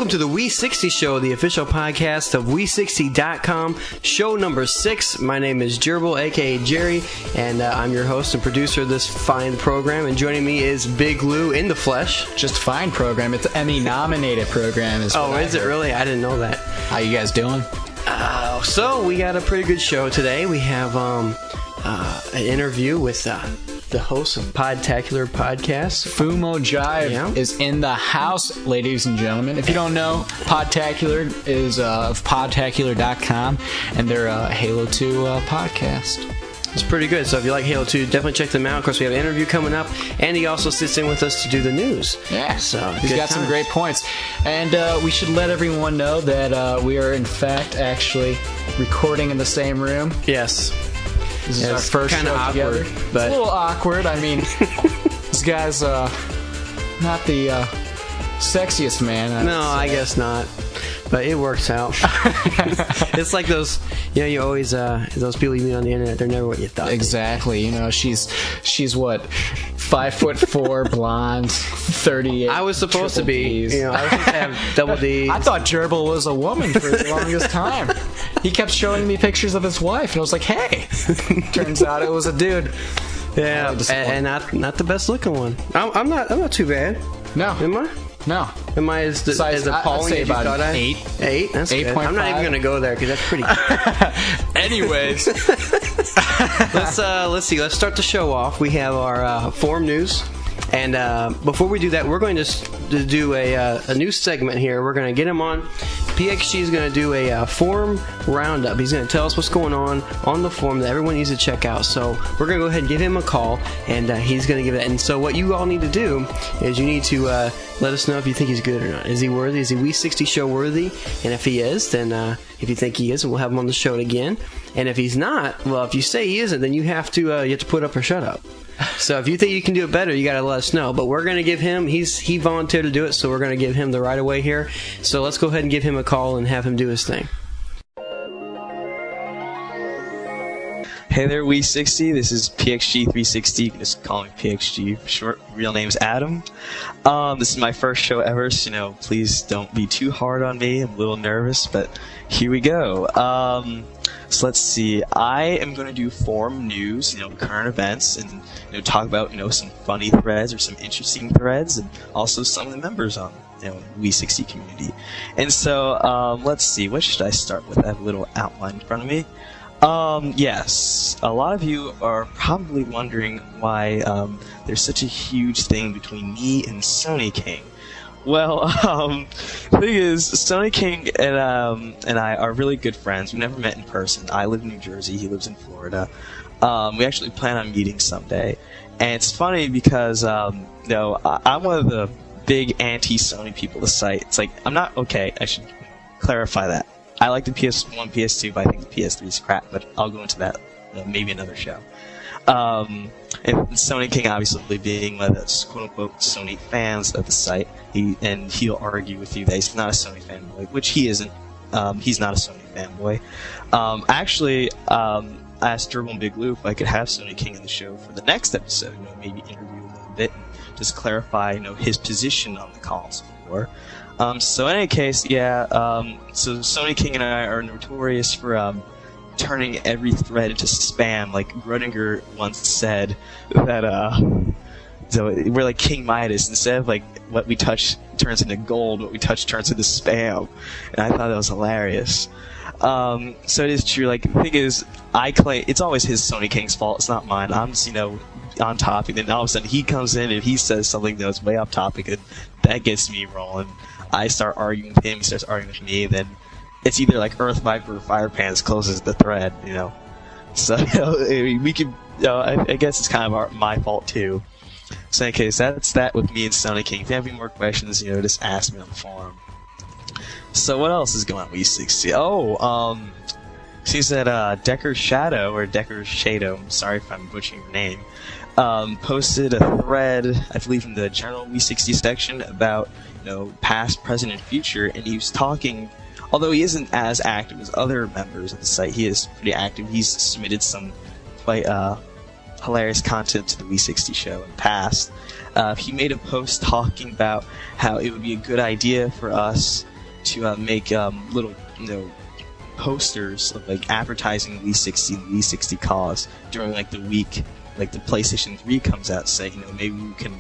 Welcome to the Wii60Show, the official podcast of Wii60.com, show number 6. My name is Jerbol, aka Jerry, and I'm your host and producer of this fine program. And joining me is Big Lou in the flesh. Just fine program. It's Emmy-nominated program. Is it really? I didn't know that. How you guys doing? So we got a pretty good show today. We have an interview with the host of Podtacular Podcast. Fumo Jive is in the house, ladies and gentlemen. If you don't know, Podtacular is of podtacular.com, and they're a Halo 2 podcast. It's pretty good. So if you like Halo 2, definitely check them out. Of course, we have an interview coming up, and he also sits in with us to do the news. Yeah, so he's got some great points. And we should let everyone know that we are, in fact, actually recording in the same room. Yes. This is our first show together. But it's a little awkward. I mean, this guy's not the sexiest man. No, I guess not. But it works out. It's like those, you always, those people you meet on the internet, they're never what you thought. Exactly. She's what, 5'4", blonde, 38. I was supposed to be. I was supposed to have double D's. I thought Jerbol was a woman for the longest time. He kept showing me pictures of his wife, and I was like, hey. Turns out it was a dude. Yeah, and not the best looking one. I'm not too bad. No. Am I? No. Am I as appalling as you thought I? 8. 8? That's 8. good. I'm not even going to go there because that's pretty good. Anyways. Let's see. Let's start the show off. We have our forum news. And before we do that, we're going to do a new segment here. We're going to get him on. PXG is going to do a forum roundup. He's going to tell us what's going on the forum that everyone needs to check out. So we're going to go ahead and give him a call, and he's going to give it. And so what you all need to do is you need to let us know if you think he's good or not. Is he worthy? Is he Wii60Show worthy? And if he is, then if you think he is, we'll have him on the show again. And if he's not, well, if you say he isn't, then you have to put up or shut up. So if you think you can do it better, you got to let us know. But we're going to give him, he volunteered to do it, so we're going to give him the right of way here. So let's go ahead and give him a call and have him do his thing. Hey there, Wii60. This is PXG360. You can just call me PXG. Short, real name's Adam. This is my first show ever, so please don't be too hard on me. I'm a little nervous, but here we go. So let's see. I am going to do forum news, current events, and talk about some funny threads or some interesting threads, and also some of the members on Wii60 community. And so let's see. What should I start with? I have a little outline in front of me. Yes, a lot of you are probably wondering why there's such a huge thing between me and Sony King. Well, the thing is, Sony King and I are really good friends. We never met in person. I live in New Jersey. He lives in Florida. We actually plan on meeting someday. And it's funny because, I'm one of the big anti-Sony people of the site. It's like, I'm not, okay, I should clarify that. I like the PS1, PS2, but I think the PS3 is crap, but I'll go into that maybe another show. And Sony King obviously being one of the quote-unquote Sony fans of the site, he'll argue with you that he's not a Sony fanboy, which he isn't. He's not a Sony fanboy. I actually asked Jerbol and Big Lou if I could have Sony King on the show for the next episode, maybe interview a little bit and just clarify, his position on the console war. So in any case, so Sony King and I are notorious for turning every thread into spam. Like Grödinger once said that so we're like King Midas. Instead of like what we touch turns into gold, what we touch turns into spam. And I thought that was hilarious. So it is true. Like the thing is, I claim it's always his Sony King's fault. It's not mine. I'm just on topic. Then all of a sudden he comes in and he says something that's way off topic, and that gets me rolling. I start arguing with him. He starts arguing with me. Then it's either like Earth Viper or Fire Pants closes the thread, So, we can, I guess it's kind of my fault too. So in any case, that's that with me and Sony King. If you have any more questions, just ask me on the forum. So what else is going on with Wii60? Seems that Decker's Shadow, or Decker's Shadow, I'm sorry if I'm butchering your name, posted a thread, I believe in the general Wii60 section, about, past, present, and future, and he was talking. Although he isn't as active as other members of the site, he is pretty active. He's submitted some quite hilarious content to the Wii60Show in the past. He made a post talking about how it would be a good idea for us to make little posters of like advertising Wii60 and Wii60 cause during like the week like the PlayStation 3 comes out, saying maybe we can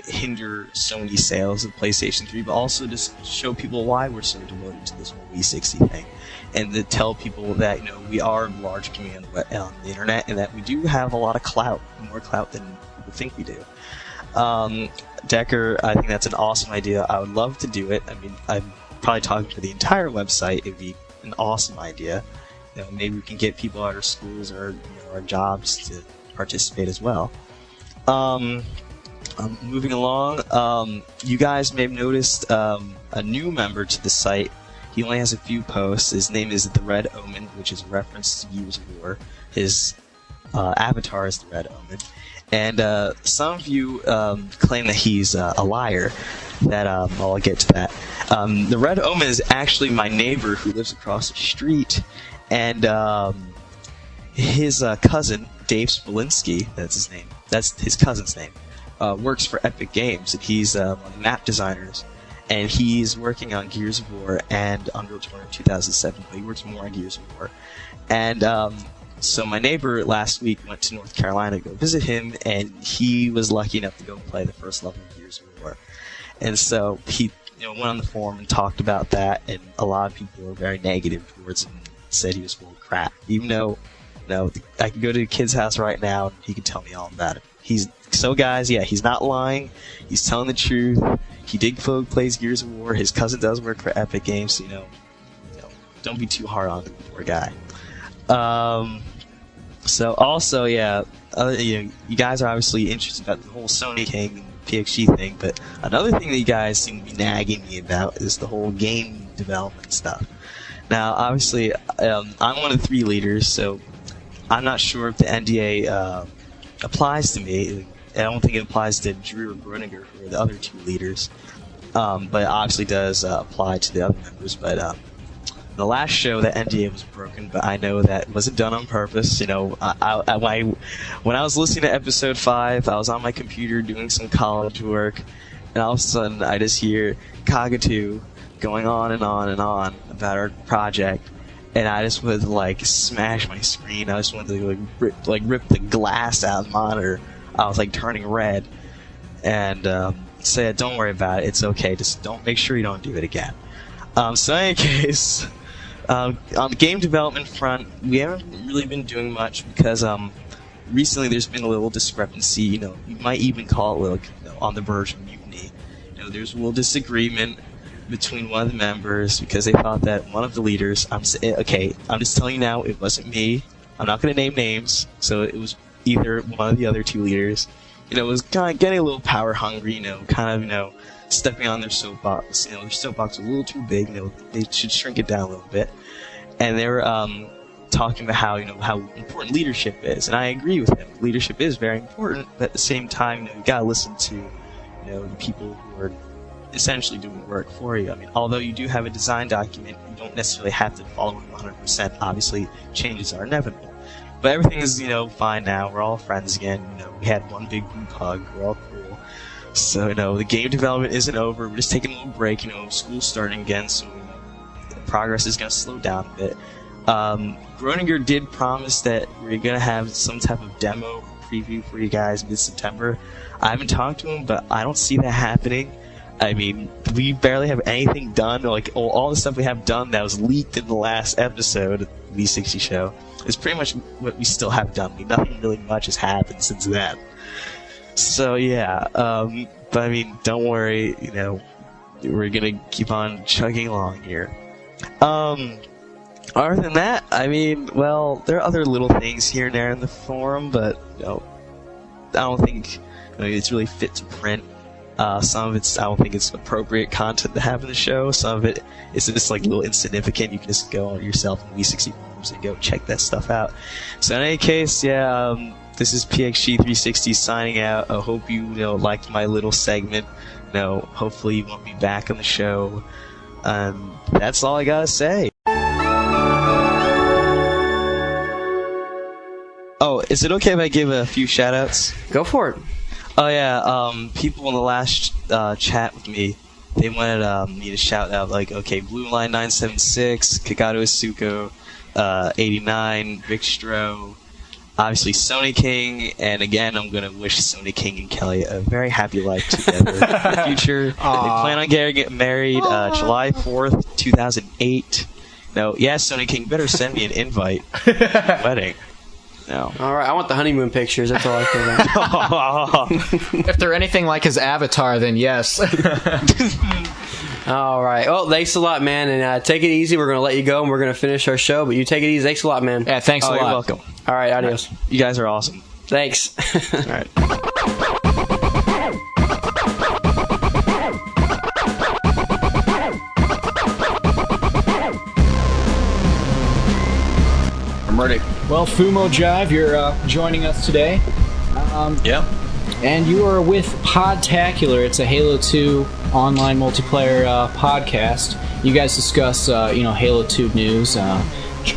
hinder Sony sales of PlayStation 3, but also just show people why we're so devoted to this whole Wii60 thing, and to tell people that we are a large community on the internet, and that we do have a lot of clout, more clout than people think we do. Decker, I think that's an awesome idea. I would love to do it. I mean, I'm probably talking to the entire website. It'd be an awesome idea. Maybe we can get people out of schools or our jobs to participate as well. Moving along, you guys may have noticed a new member to the site. He only has a few posts. His name is The Red Omen, which is a reference to Gears of War. His avatar is The Red Omen. And some of you claim that he's a liar. I'll get to that. The Red Omen is actually my neighbor who lives across the street, and his cousin, Dave Smolinski, that's his name. That's his cousin's name. Works for Epic Games, and he's one of the map designers. And he's working on Gears of War and Unreal Tournament 2007, but he works more on Gears of War. And so my neighbor last week went to North Carolina to go visit him, and he was lucky enough to go play the first level of Gears of War. And so he went on the forum and talked about that, and a lot of people were very negative towards him and said he was full of crap. Even though, I can go to a kid's house right now and he can tell me all about it. Guys, yeah, he's not lying. He's telling the truth. He did plays Gears of War. His cousin does work for Epic Games, so, don't be too hard on the poor guy. So also, yeah, you guys are obviously interested about the whole Sony thing and PXG thing, but another thing that you guys seem to be nagging me about is the whole game development stuff. Now, obviously, I'm one of the 3 leaders, so I'm not sure if the NDA applies to me. I don't think it applies to Drew or Groninger, who are the other 2 leaders, but it obviously does apply to the other members. But the last show, that NDA was broken, but I know that wasn't done on purpose. When I was listening to episode 5, I was on my computer doing some college work, and all of a sudden I just hear Cockatoo going on and on and on about our project, and I just wanted to smash my screen. I just wanted to rip the glass out of the monitor. I was turning red, and said, "Don't worry about it. It's okay. Just make sure you don't do it again." So in any case, on the game development front, we haven't really been doing much because recently there's been a little discrepancy. You might even call it on the verge of mutiny. There's a little disagreement between one of the members because they thought that one of the leaders. I'm just telling you now, it wasn't me. I'm not going to name names. So it was either one of the other 2 leaders. Was kind of getting a little power hungry. Stepping on their soapbox. Their soapbox was a little too big. They should shrink it down a little bit. And they were talking about how important leadership is, and I agree with him. Leadership is very important, but at the same time, you gotta listen to the people who are essentially doing work for you. I mean, although you do have a design document, you don't necessarily have to follow it 100%. Obviously, changes are inevitable. But everything is, fine now. We're all friends again. We had one big group hug. We're all cool. So, the game development isn't over. We're just taking a little break. School's starting again, so progress is going to slow down a bit. Groninger did promise that we're going to have some type of demo preview for you guys mid-September. I haven't talked to him, but I don't see that happening. I mean, we barely have anything done. All the stuff we have done that was leaked in the last episode of the Wii60Show is pretty much what we still have done. Nothing really much has happened since then. So, yeah. But, I mean, don't worry. We're going to keep on chugging along here. Other than that, I mean, well, there are other little things here and there in the forum, but, I don't think it's really fit to print. Some of I don't think it's appropriate content to have in the show. Some of it is just little insignificant. You can just go on yourself in Wii60 forums and go check that stuff out. So in any case, yeah, this is PXG360 signing out. I hope you liked my little segment. Hopefully you want me back on the show. That's all I gotta say. Oh, is it okay if I give a few shout-outs? Go for it. Oh yeah, people in the last chat with me they wanted me to shout out, like, okay, Blue Line 976, Kagato Isuko, 89, Vic Stro, obviously Sony King, and again, I'm going to wish Sony King and Kelly a very happy life together in the future. They plan on getting married July 4th, 2008. No, yes, Sony King, better send me an invite to the wedding. No. All right, I want the honeymoon pictures. That's all I care about. If they're anything like his avatar, then yes. All right. Well, thanks a lot, man. And take it easy. We're going to let you go, and we're going to finish our show. But you take it easy. Thanks a lot, man. Yeah, thanks a lot. You're welcome. All right, adios. You guys are awesome. Thanks. All right. I'm ready. Well, Fumo Jive, you're joining us today. Yep. And you are with Podtacular. It's a Halo 2 online multiplayer podcast. You guys discuss, Halo 2 news,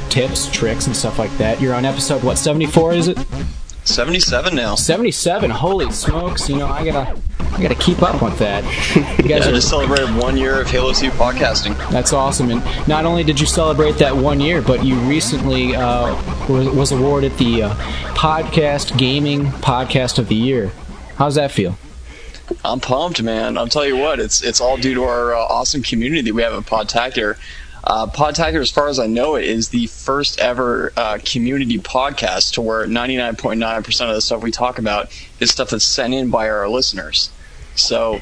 tips, tricks, and stuff like that. You're on episode, 74 is it? 77 now. 77. Holy smokes! I gotta keep up with that. You guys just celebrated 1 year of Halo 2 podcasting. That's awesome. And not only did you celebrate that 1 year, but you recently was awarded the Podcast Gaming Podcast of the Year. How's that feel? I'm pumped, man. I'll tell you what, it's all due to our awesome community that we have at Podtacular. Podtacular, as far as I know it, is the first ever community podcast to where 99.9% of the stuff we talk about is stuff that's sent in by our listeners. So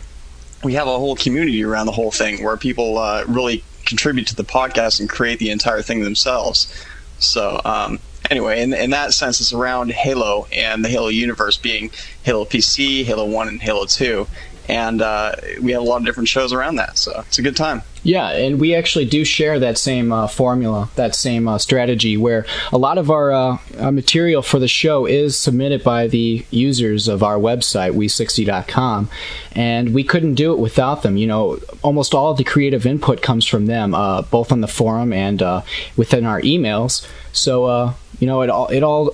we have a whole community around the whole thing where people really contribute to the podcast and create the entire thing themselves. So anyway, in that sense, it's around Halo and the Halo universe, being Halo PC, Halo 1, and Halo 2. And we have a lot of different shows around that, so it's a good time. Yeah, and we actually do share that same formula, that same strategy, where a lot of our material for the show is submitted by the users of our website, Wii60.com, and we couldn't do it without them. Almost all of the creative input comes from them, both on the forum and within our emails. So, it all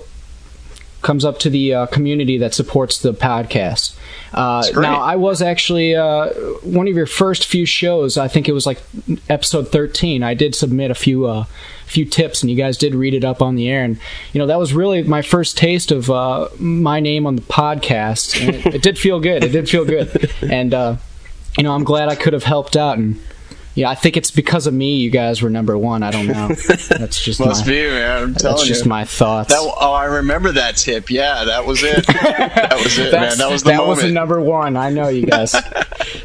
comes up to the community that supports the podcast. Now, I was actually one of your first few shows. I think it was like episode 13. I did submit a few tips, and you guys did read it up on the air. And that was really my first taste of my name on the podcast. And it did feel good. It did feel good. And I'm glad I could have helped out. And I think it's because of me you guys were number one. I don't know. That's just Must be, man. I'm telling you. That's just my thoughts. I remember that tip. Yeah, that was it. That was it, man. That was the moment. That was the number one. I know you guys.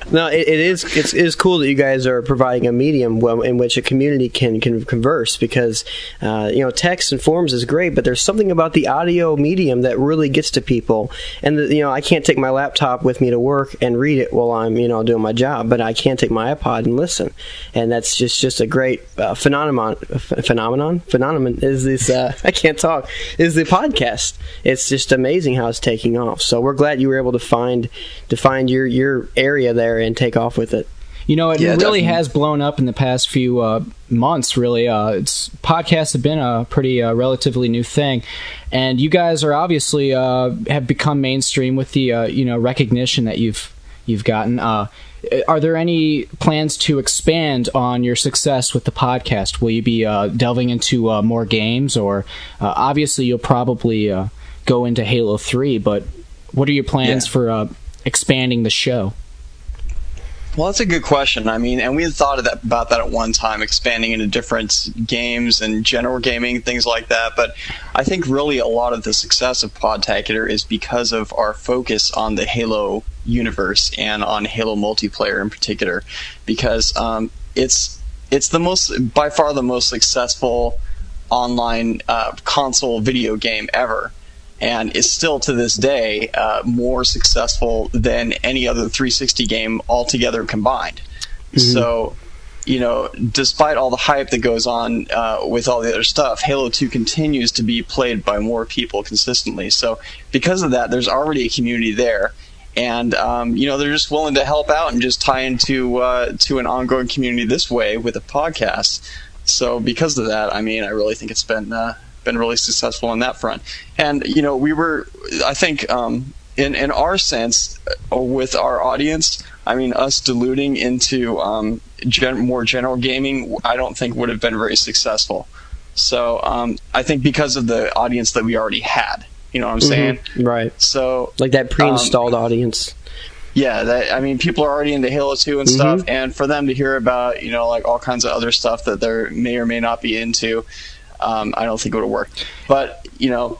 No, it is cool that you guys are providing a medium in which a community can converse, because text and forums is great, but there's something about the audio medium that really gets to people. And I can't take my laptop with me to work and read it while I'm doing my job, but I can take my iPod and listen. And that's just a great phenomenon is this I can't talk is the podcast. It's just amazing how it's taking off. So we're glad you were able to find your area there and take off with it. It really definitely has blown up in the past few months, really. Podcasts have been a pretty relatively new thing, and you guys are obviously have become mainstream with the recognition that you've gotten. Are there any plans to expand on your success with the podcast? Will you be delving into more games, or obviously you'll probably go into Halo 3, but what are your plans for expanding the show? Well, that's a good question. I mean, and we had thought about that at one time, expanding into different games and general gaming, things like that. But I think really a lot of the success of Podtacular is because of our focus on the Halo universe and on Halo multiplayer in particular, because it's by far the most successful online console video game ever. And is still to this day more successful than any other 360 game altogether combined. Mm-hmm. So, despite all the hype that goes on with all the other stuff, Halo 2 continues to be played by more people consistently. So, because of that, there's already a community there. And, they're just willing to help out and just tie into to an ongoing community this way with a podcast. So, because of that, I mean, I really think it's been really successful on that front. And I think in our sense, with our audience, I mean, us diluting into more general gaming, I don't think would have been very successful. So I think because of the audience that we already had, you know what I'm saying? Right. So like that pre-installed audience. Yeah, I mean, people are already into Halo 2 and stuff, and for them to hear about, you know, like all kinds of other stuff that they may or may not be into, I don't think it would work. But, you know,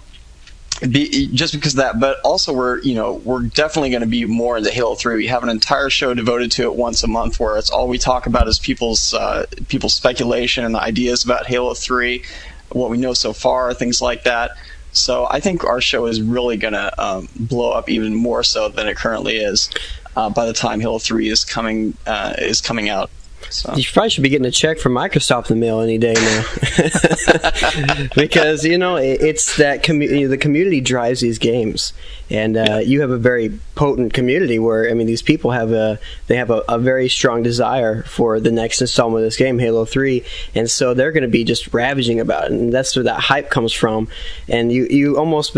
just because of that, but also we're definitely going to be more into Halo 3. We have an entire show devoted to it once a month, where it's all we talk about is people's speculation and the ideas about Halo 3, what we know so far, things like that. So I think our show is really going to blow up even more so than it currently is by the time Halo 3 is coming out. So. You probably should be getting a check from Microsoft in the mail any day now, because you know it's that the community drives these games, and you have a very potent community where, I mean, these people have a very strong desire for the next installment of this game, Halo 3, and so they're going to be just ravaging about it, and that's where that hype comes from. And you've almost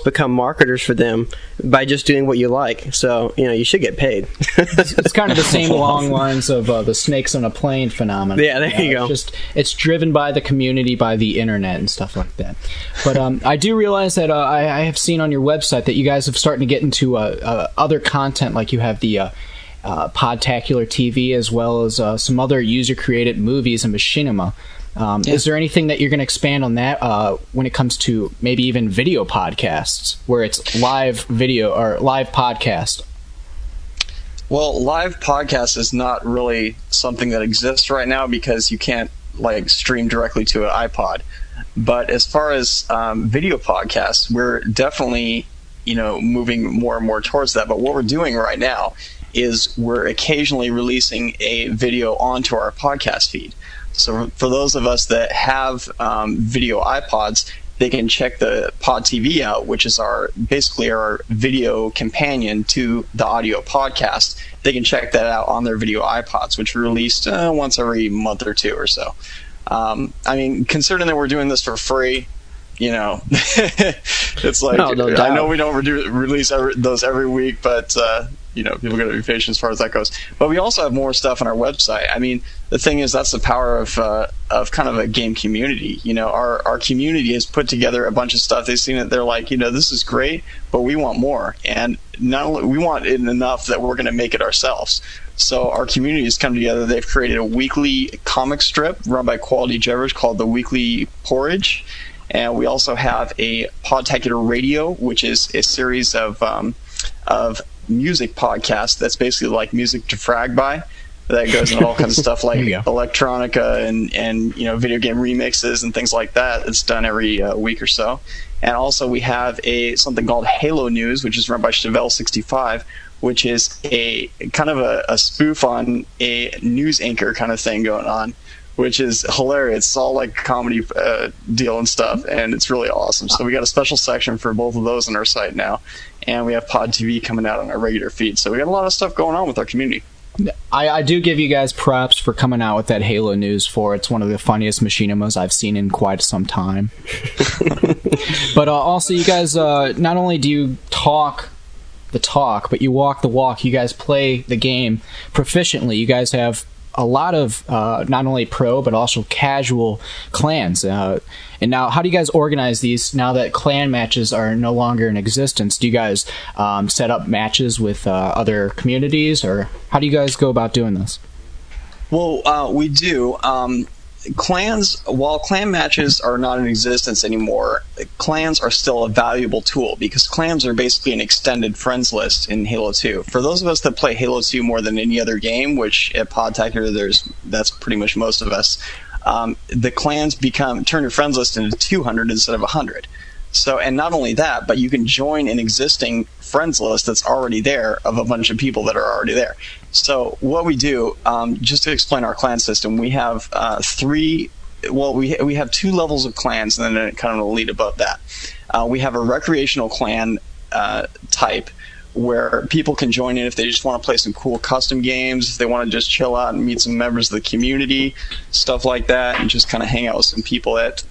become marketers for them by just doing what you like. So you know you should get paid. It's kind of the same along lines of the snakes on a plane phenomenon. Yeah, there you go. It's driven by the community, by the internet and stuff like that. But I do realize that I have seen on your website that you guys have started to get into other content, like you have the Podtacular TV, as well as some other user-created movies and machinima. Is there anything that you're going to expand on that when it comes to maybe even video podcasts, where it's live video or live podcast? Well, live podcast is not really something that exists right now because you can't like stream directly to an iPod. But as far as video podcasts, we're definitely, you know, moving more and more towards that. But what we're doing right now is we're occasionally releasing a video onto our podcast feed. So for those of us that have video iPods, they can check the Pod TV out, which is basically our video companion to the audio podcast. They can check that out on their video iPods, which are released once every month or two or so. I mean, considering that we're doing this for free, you know, it's like, no doubt. I know we don't release those every week, but you know, people got to be patient as far as that goes. But we also have more stuff on our website. I mean, the thing is, that's the power of kind of a game community. You know, our community has put together a bunch of stuff. They've seen it. They're like, you know, this is great, but we want more. And not only we want it enough that we're going to make it ourselves. So our community has come together. They've created a weekly comic strip run by Quality Jerbol called The Weekly Porridge. And we also have a Podtacular Radio, which is a series of music podcasts that's basically like music to frag by. That goes into all kinds of stuff like electronica and you know, video game remixes and things like that. It's done every week or so. And also we have something called Halo News, which is run by Jerbol, which is a kind of a spoof on a news anchor kind of thing going on, which is hilarious. It's all like comedy deal and stuff, and it's really awesome. So we got a special section for both of those on our site now, and we have Pod TV coming out on our regular feed. So we got a lot of stuff going on with our community. I do give you guys props for coming out with that Halo News it's one of the funniest machinimas I've seen in quite some time. But also, you guys, not only do you talk the talk, but you walk the walk. You guys play the game proficiently. You guys have a lot of not only pro but also casual clans. And now, how do you guys organize these now that clan matches are no longer in existence? Do you guys set up matches with other communities, or how do you guys go about doing this? Well, we do. While clan matches are not in existence anymore, clans are still a valuable tool because clans are basically an extended friends list in Halo 2. For those of us that play Halo 2 more than any other game, which at Podtacular that's pretty much most of us, the clans turn your friends list into 200 instead of 100. So, and not only that, but you can join an existing friends list that's already there of a bunch of people that are already there. So what we do, just to explain our clan system, we have we have 2 levels of clans, and then kind of a lead above that. We have a recreational clan type, where people can join in if they just want to play some cool custom games, if they want to just chill out and meet some members of the community, stuff like that, and just kind of hang out with some people at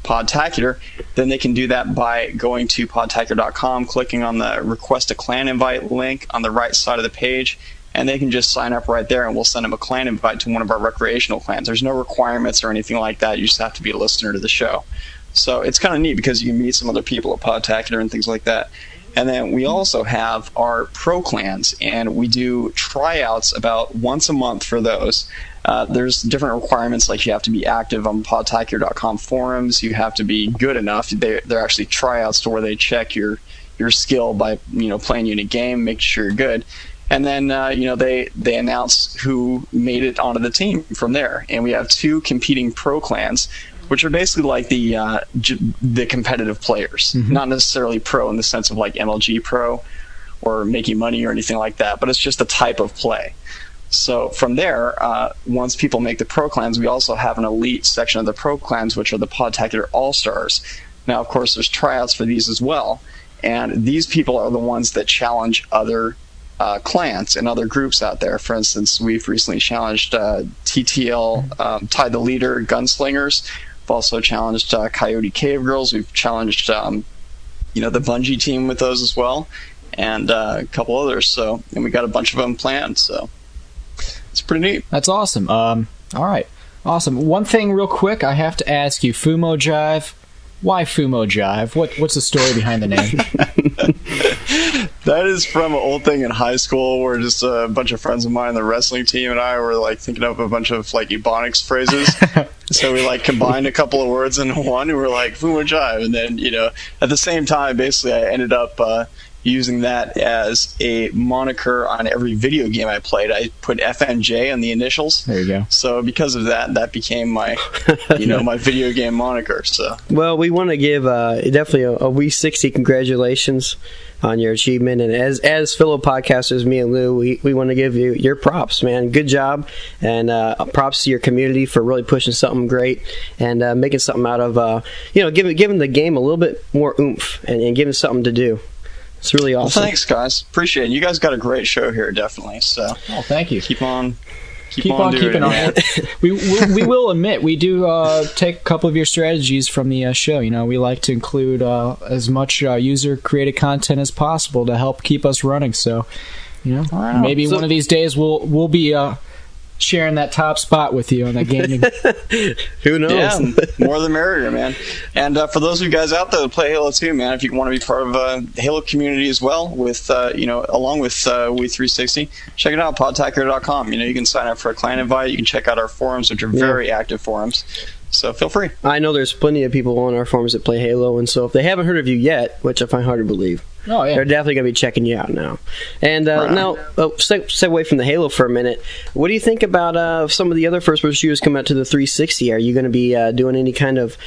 Podtacular, then they can do that by going to podtacular.com, clicking on the Request a Clan Invite link on the right side of the page, and they can just sign up right there, and we'll send them a clan invite to one of our recreational clans. There's no requirements or anything like that. You just have to be a listener to the show. So it's kind of neat because you can meet some other people at Podtacular and things like that. And then we also have our pro clans, and we do tryouts about once a month for those. There's different requirements, like you have to be active on podtacular.com forums. You have to be good enough. They're actually tryouts to where they check your skill by playing you in a game, making sure you're good. And then they announce who made it onto the team from there. And we have 2 competing pro clans, which are basically like the competitive players, not necessarily pro in the sense of like MLG pro or making money or anything like that, but it's just a type of play. So from there, once people make the pro clans, we also have an elite section of the pro clans, which are the Podtacular All-Stars. Now, of course, there's tryouts for these as well, and these people are the ones that challenge other clans and other groups out there. For instance, we've recently challenged TTL, Tide the Leader, Gunslingers. We've also challenged Coyote Cave Girls. We've challenged the Bungie team with those as well, and a couple others. So, and we got a bunch of them planned. So it's pretty neat. That's awesome. All right, awesome. One thing, real quick, I have to ask you: Fumo Jive. Why Fumo Jive? What's the story behind the name? That is from an old thing in high school where just a bunch of friends of mine, the wrestling team, and I were like thinking up a bunch of like Ebonics phrases. So we like combined a couple of words into one, and we're like Fumo Jive. And then at the same time, basically, I ended up using that as a moniker on every video game I played. I put FMJ on the initials. There you go. So because of that became my, my video game moniker. So. Well, we want to give definitely a Wii60 congratulations on your achievement, and as fellow podcasters, me and Lou, we want to give you your props, man. Good job, and props to your community for really pushing something great and making something out of giving the game a little bit more oomph and giving something to do. It's really awesome. Well, thanks, guys. Appreciate it. You guys got a great show here, definitely. So, thank you. Keep on keeping on. we will admit we do take a couple of your strategies from the show. We like to include as much user created content as possible to help keep us running. So, maybe one of these days we'll be sharing that top spot with you on that gaming. Who knows? Yeah, more the merrier, man. And for those of you guys out there that play Halo 2, man, if you want to be part of the Halo community as well, with along with Wii360, check it out, podtacular.com. You can sign up for a clan invite. You can check out our forums, which are very active forums. So feel free. I know there's plenty of people on our forums that play Halo, and so if they haven't heard of you yet, which I find hard to believe, they're definitely going to be checking you out now. And now, segue from the Halo for a minute. What do you think about some of the other first-person shooters coming out to the 360? Are you going to be doing any kind of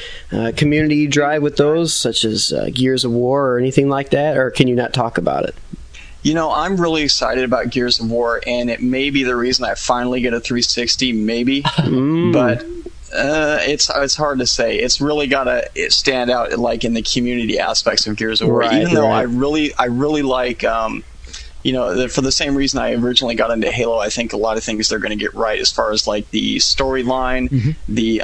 community drive with those, such as Gears of War or anything like that, or can you not talk about it? I'm really excited about Gears of War, and it may be the reason I finally get a 360, maybe. But it's hard to say. It's really got to stand out like in the community aspects of Gears of War. Even though I really like, for the same reason I originally got into Halo, I think a lot of things they're going to get right as far as like the storyline, the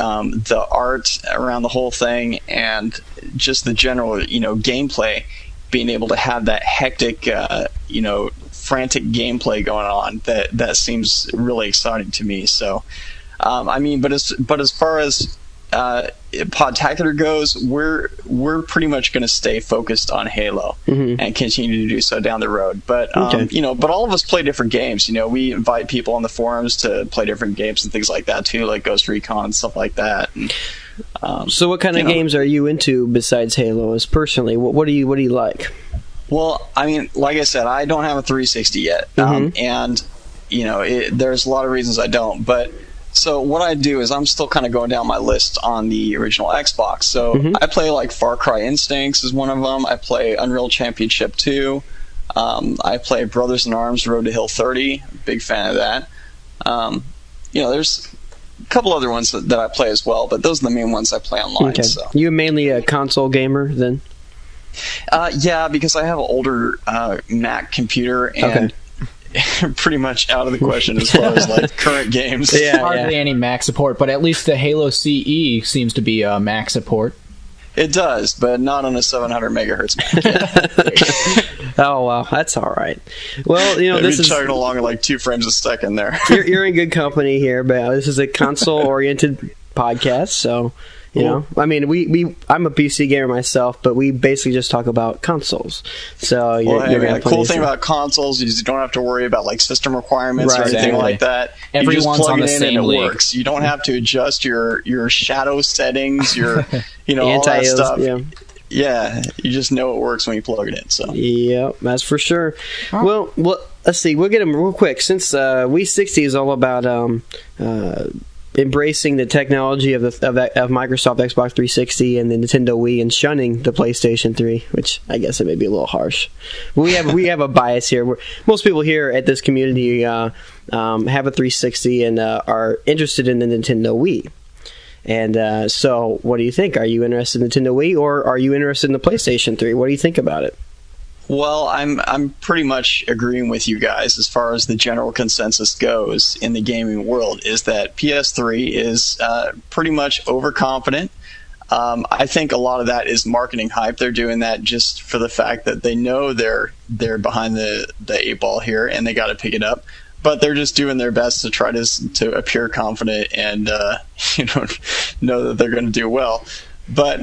art around the whole thing, and just the general gameplay. Being able to have that hectic, frantic gameplay going on, that seems really exciting to me. So. But as far as Podtacular goes, we're pretty much going to stay focused on Halo and continue to do so down the road. But but all of us play different games. We invite people on the forums to play different games and things like that too, like Ghost Recon and stuff like that. And, so, what kind of games are you into besides Halo? As personally, what do you like? Well, like I said, I don't have a 360 yet, and there's a lot of reasons I don't, but. So what I do is I'm still kind of going down my list on the original Xbox. So I play like Far Cry Instincts is one of them. I play Unreal Championship 2. I play Brothers in Arms Road to Hill 30. Big fan of that. There's a couple other ones that I play as well, but those are the main ones I play online. Okay. So. You're mainly a console gamer then? Yeah, because I have an older Mac computer, and pretty much out of the question as far as like current games. Hardly any Mac support, but at least the Halo CE seems to be Mac support. It does, but not on a 700 megahertz Mac. Oh wow, that's all right. Well, this is chugging along at like 2 frames a second there. you're in good company here, but this is a console-oriented podcast, so. I mean, I'm a PC gamer myself, but we basically just talk about consoles. So, the cool thing about consoles is you don't have to worry about like system requirements or anything like that. Everyone's you just plug on the it in same and it league. works. You don't have to adjust your shadow settings, your all that stuff. Yeah, you just know it works when you plug it in. So yeah, that's for sure. Well, let's see. We'll get them real quick since Wii60 is all about embracing the technology of Microsoft Xbox 360 and the Nintendo Wii and shunning the PlayStation 3, which I guess it may be a little harsh. We have a bias here. Most people here at this community have a 360 and are interested in the Nintendo Wii. And so, what do you think? Are you interested in Nintendo Wii, or are you interested in the PlayStation 3? What do you think about it? Well, I'm pretty much agreeing with you guys as far as the general consensus goes in the gaming world, is that PS3 is pretty much overconfident. I think a lot of that is marketing hype. They're doing that just for the fact that they know they're behind the 8 ball here and they got to pick it up. But they're just doing their best to try to appear confident and know that they're going to do well. But,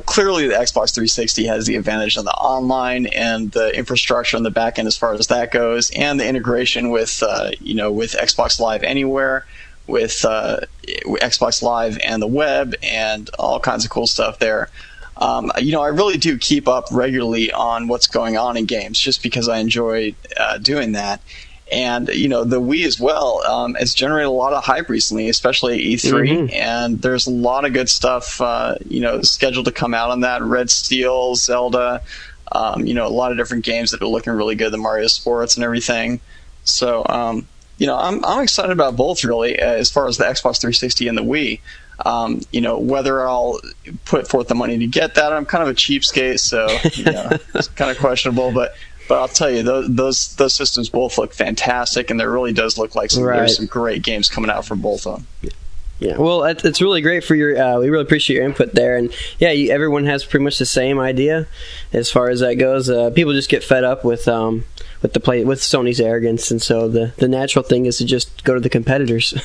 clearly the Xbox 360 has the advantage on the online and the infrastructure on the back end as far as that goes, and the integration with, with Xbox Live Anywhere, with Xbox Live and the web, and all kinds of cool stuff there. I really do keep up regularly on what's going on in games just because I enjoy doing that. And, the Wii as well, it's generated a lot of hype recently, especially at E3. And there's a lot of good stuff, scheduled to come out on that. Red Steel, Zelda, a lot of different games that are looking really good, the Mario Sports and everything. So, I'm excited about both, really, as far as the Xbox 360 and the Wii. Whether I'll put forth the money to get that, I'm kind of a cheapskate, so, it's kind of questionable, But I'll tell you, those systems both look fantastic, and there really does look like there's some great games coming out for both of them. Yeah, well, it's really great for your. We really appreciate your input there, and everyone has pretty much the same idea as far as that goes. People just get fed up with Sony's arrogance, and so the natural thing is to just go to the competitors.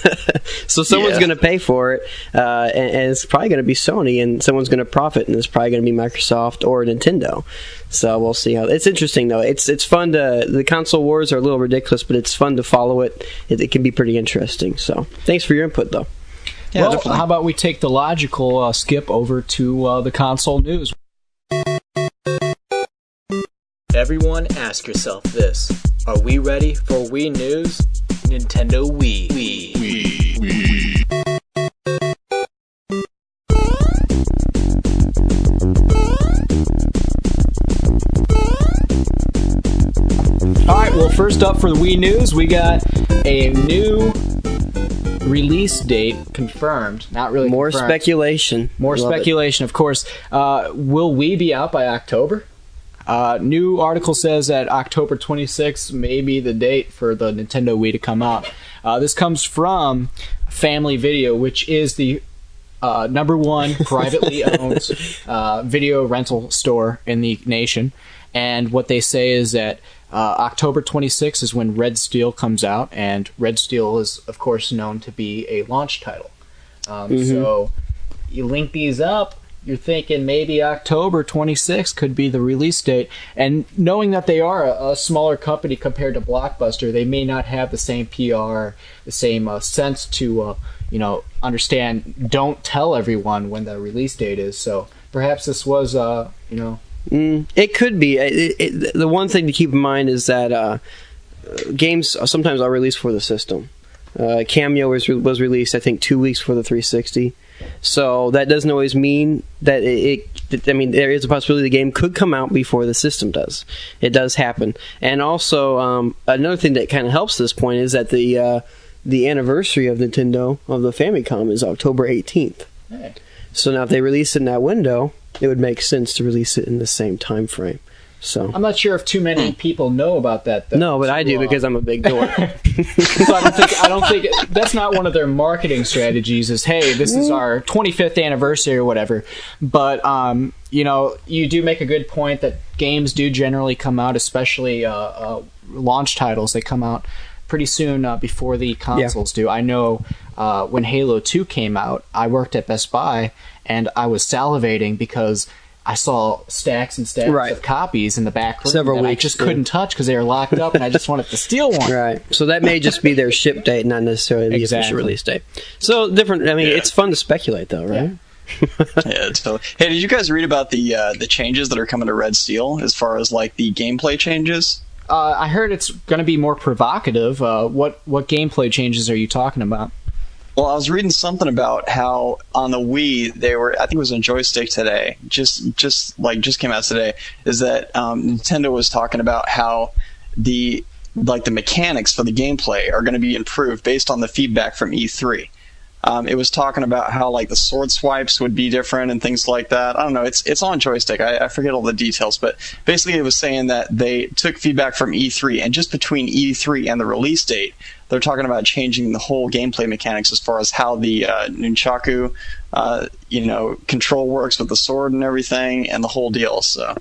So someone's going to pay for it, and it's probably going to be Sony, and someone's going to profit, and it's probably going to be Microsoft or Nintendo. So we'll see how. It's interesting though. It's fun to. The console wars are a little ridiculous, but it's fun to follow it. It can be pretty interesting. So thanks for your input though. Yeah, well, definitely. How about we take the logical skip over to the console news? Everyone ask yourself this. Are we ready for Wii news? Nintendo Wii. Alright, well, first up for the Wii news, we got a new release date confirmed. Not really More confirmed. Speculation. More speculation, of course. Will Wii be out by October? New article says that October 26th may be the date for the Nintendo Wii to come out. This comes from Family Video, which is the #1 privately owned video rental store in the nation. And what they say is that October 26th is when Red Steel comes out, and Red Steel is, of course, known to be a launch title. So you link these up, you're thinking maybe October 26th could be the release date. And knowing that they are a smaller company compared to Blockbuster, they may not have the same PR, the same sense to, understand, don't tell everyone when the release date is. So perhaps this was, It could be. The one thing to keep in mind is that games sometimes are released for the system. Cameo was released, I think, 2 weeks for the 360. So that doesn't always mean that there is a possibility the game could come out before the system does. It does happen. And also, another thing that kind of helps this point is that the anniversary of Nintendo, of the Famicom, is October 18th. Hey. So now if they release it in that window, it would make sense to release it in the same time frame. So I'm not sure if too many people know about that, though. no, but I do because I'm a big dork. So I don't think that's not one of their marketing strategies. Is hey, this is our 25th anniversary or whatever. But you know, you do make a good point that games do generally come out, especially launch titles. They come out pretty soon before the consoles do. I know when Halo 2 came out, I worked at Best Buy and I was salivating because I saw stacks and stacks of copies in the back room Several that weeks, I just couldn't touch because they were locked up, and I just wanted to steal one. Right. So that may just be their ship date, not necessarily the official release date. So different. I mean, it's fun to speculate, though, right? Yeah, totally. Hey, did you guys read about the changes that are coming to Red Steel as far as like the gameplay changes? I heard it's going to be more provocative. What gameplay changes are you talking about? Well, I was reading something about how on the Wii they were, I think it was on Joystick today, just came out today, is that Nintendo was talking about how the mechanics for the gameplay are going to be improved based on the feedback from E3. It was talking about how like the sword swipes would be different and things like that. I don't know. It's on Joystick. I forget all the details, but basically it was saying that they took feedback from E3, and just between E3 and the release date, they're talking about changing the whole gameplay mechanics as far as how the nunchaku, control works with the sword and everything, and the whole deal. So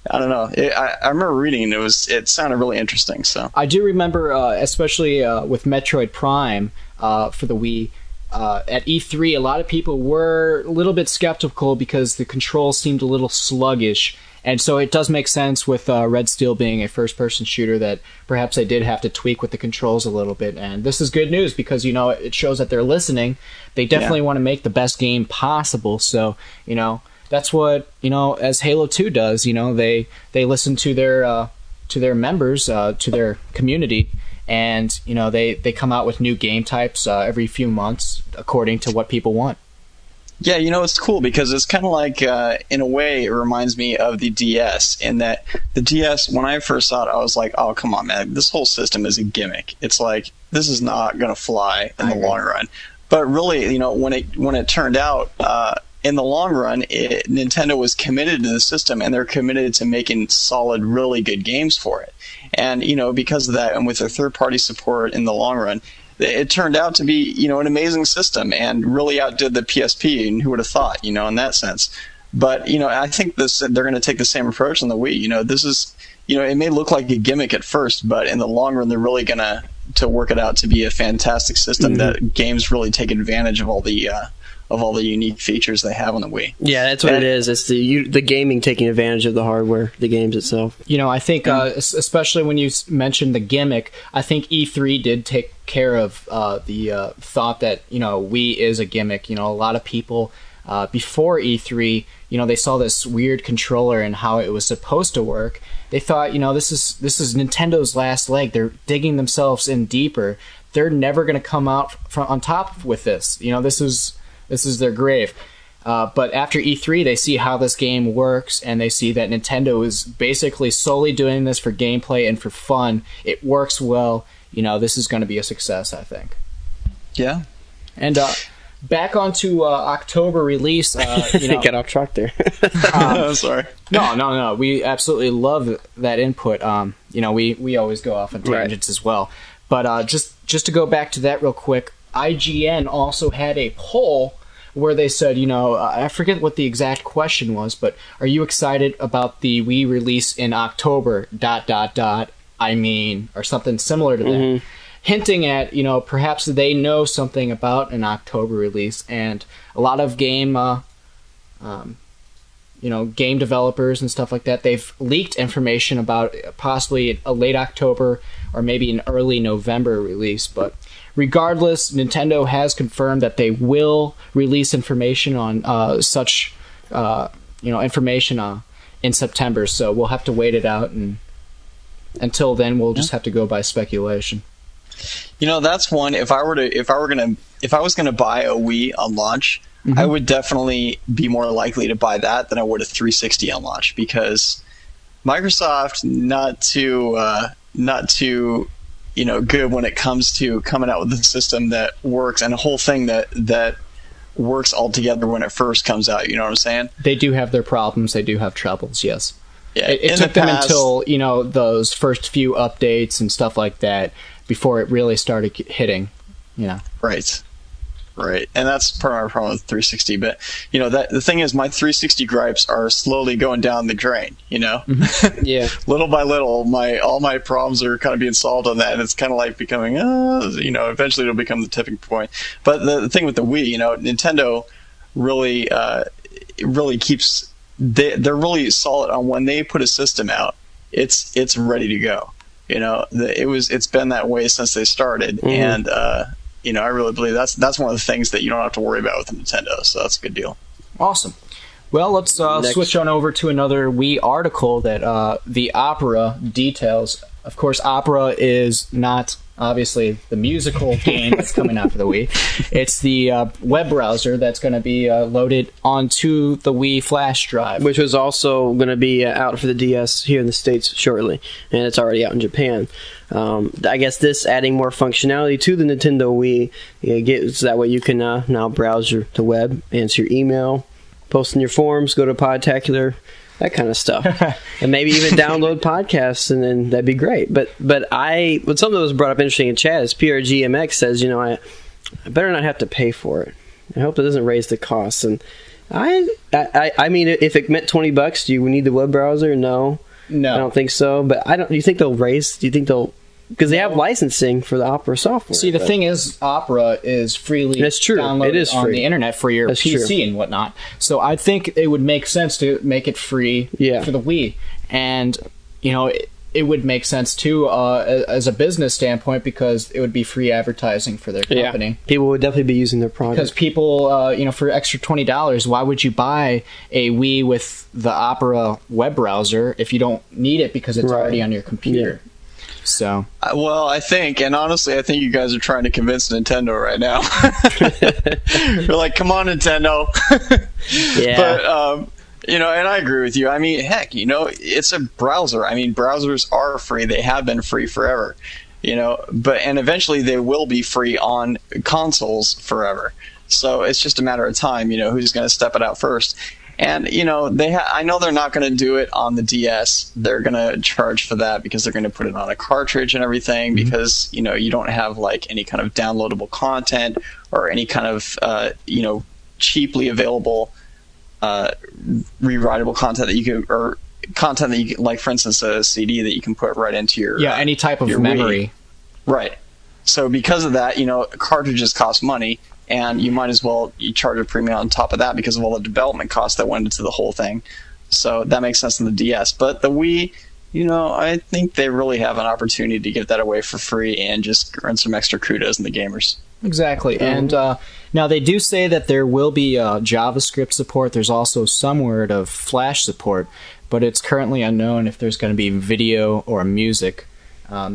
I don't know. I remember reading it sounded really interesting. So I do remember, especially with Metroid Prime for the Wii. At E3, a lot of people were a little bit skeptical because the controls seemed a little sluggish. And so it does make sense with Red Steel being a first-person shooter that perhaps they did have to tweak with the controls a little bit. And this is good news because, you know, it shows that they're listening. They definitely want to make the best game possible. So, you know, that's what, you know, as Halo 2 does, you know, they listen to their members, to their community. And, you know, they come out with new game types every few months according to what people want. Yeah, you know, it's cool because it's kind of like, in a way, it reminds me of the DS, in that the DS, when I first saw it, I was like, oh, come on, man, this whole system is a gimmick. It's like, this is not going to fly in the long run. But really, you know, when it turned out, in the long run, Nintendo was committed to the system, and they're committed to making solid, really good games for it. And, you know, because of that, and with their third-party support in the long run, it turned out to be, you know, an amazing system and really outdid the PSP, and who would have thought, you know, in that sense. But, you know, I think they're going to take the same approach on the Wii. You know, this is, you know, it may look like a gimmick at first, but in the long run, they're really going to work it out to be a fantastic system that games really take advantage of all the unique features they have on the Wii. Yeah, that's what it is. It's the gaming taking advantage of the hardware, the games itself. You know, I think, especially when you mentioned the gimmick, I think E3 did take care of the thought that, you know, Wii is a gimmick. You know, a lot of people before E3, you know, they saw this weird controller and how it was supposed to work. They thought, you know, this is Nintendo's last leg. They're digging themselves in deeper. They're never going to come out on top with this. You know, this is their grave. But after E3, they see how this game works, and they see that Nintendo is basically solely doing this for gameplay and for fun. It works well. You know, this is going to be a success, I think. Yeah. And back onto October release. You know, Get off track there. Sorry. No. We absolutely love that input. You know, we always go off on tangents as well. But just to go back to that real quick, IGN also had a poll where they said, you know, I forget what the exact question was, but are you excited about the Wii release in October, ... I mean, or something similar to that. Hinting at, you know, perhaps they know something about an October release, and a lot of game developers and stuff like that, they've leaked information about possibly a late October or maybe an early November release, but regardless, Nintendo has confirmed that they will release information on such information in September. So we'll have to wait it out, and until then, we'll just have to go by speculation. You know, that's one. If I was gonna buy a Wii on launch, I would definitely be more likely to buy that than I would a 360 on launch, because Microsoft not too you know, good when it comes to coming out with a system that works, and a whole thing that works all together when it first comes out. You know what I'm saying? They do have their problems. They do have troubles. Yes. Yeah. It took them until those first few updates and stuff like that before it really started hitting. Right, and that's part of my problem with 360. But the thing is, my 360 gripes are slowly going down the drain. Yeah. Little by little, all my problems are kind of being solved on that, and it's kind of like becoming, eventually it'll become the tipping point. But the thing with the Wii, Nintendo really keeps. They're really solid on when they put a system out. It's ready to go. It's been that way since they started, and. I really believe that's one of the things that you don't have to worry about with the Nintendo, so that's a good deal. Awesome. Well, let's switch on over to another Wii article that the Opera details. Of course, Opera is not, obviously, the musical game that's coming out for the Wii. It's the web browser that's going to be loaded onto the Wii flash drive. Which was also going to be out for the DS here in the States shortly, and it's already out in Japan. I guess this adding more functionality to the Nintendo Wii, so that way you can now browse the web, answer your email, post in your forums, go to Podtacular, that kind of stuff, and maybe even download podcasts, and then that'd be great. But something that was brought up interesting in chat is PRGMX says, I better not have to pay for it. I hope it doesn't raise the costs. And I mean, if it meant $20, do you need the web browser? No, I don't think so. But do you think they'll raise? Do you think they'll? Because they have licensing for the Opera software. See, the thing is, Opera is freely downloaded on the internet for your PC and whatnot. So I think it would make sense to make it free for the Wii. And, it would make sense, too, as a business standpoint, because it would be free advertising for their company. Yeah. People would definitely be using their product. Because people, for extra $20, why would you buy a Wii with the Opera web browser if you don't need it because it's already on your computer? Yeah. So, well, I think you guys are trying to convince Nintendo right now. You're like, come on, Nintendo. Yeah. But, and I agree with you. I mean, heck, it's a browser. I mean, browsers are free. They have been free forever, and eventually they will be free on consoles forever. So it's just a matter of time, who's going to step it out first. And, I know they're not going to do it on the DS. They're going to charge for that because they're going to put it on a cartridge and everything because, you don't have, like, any kind of downloadable content or any kind of, cheaply available rewritable content that you can, or content that you can, like, for instance, a CD that you can put right into your any type of memory. Wii. Right. So because of that, cartridges cost money. And you might as well charge a premium on top of that because of all the development costs that went into the whole thing. So that makes sense in the DS. But the Wii, I think they really have an opportunity to give that away for free and just earn some extra kudos in the gamers. Exactly. And now they do say that there will be JavaScript support. There's also some word of Flash support, but it's currently unknown if there's going to be video or music.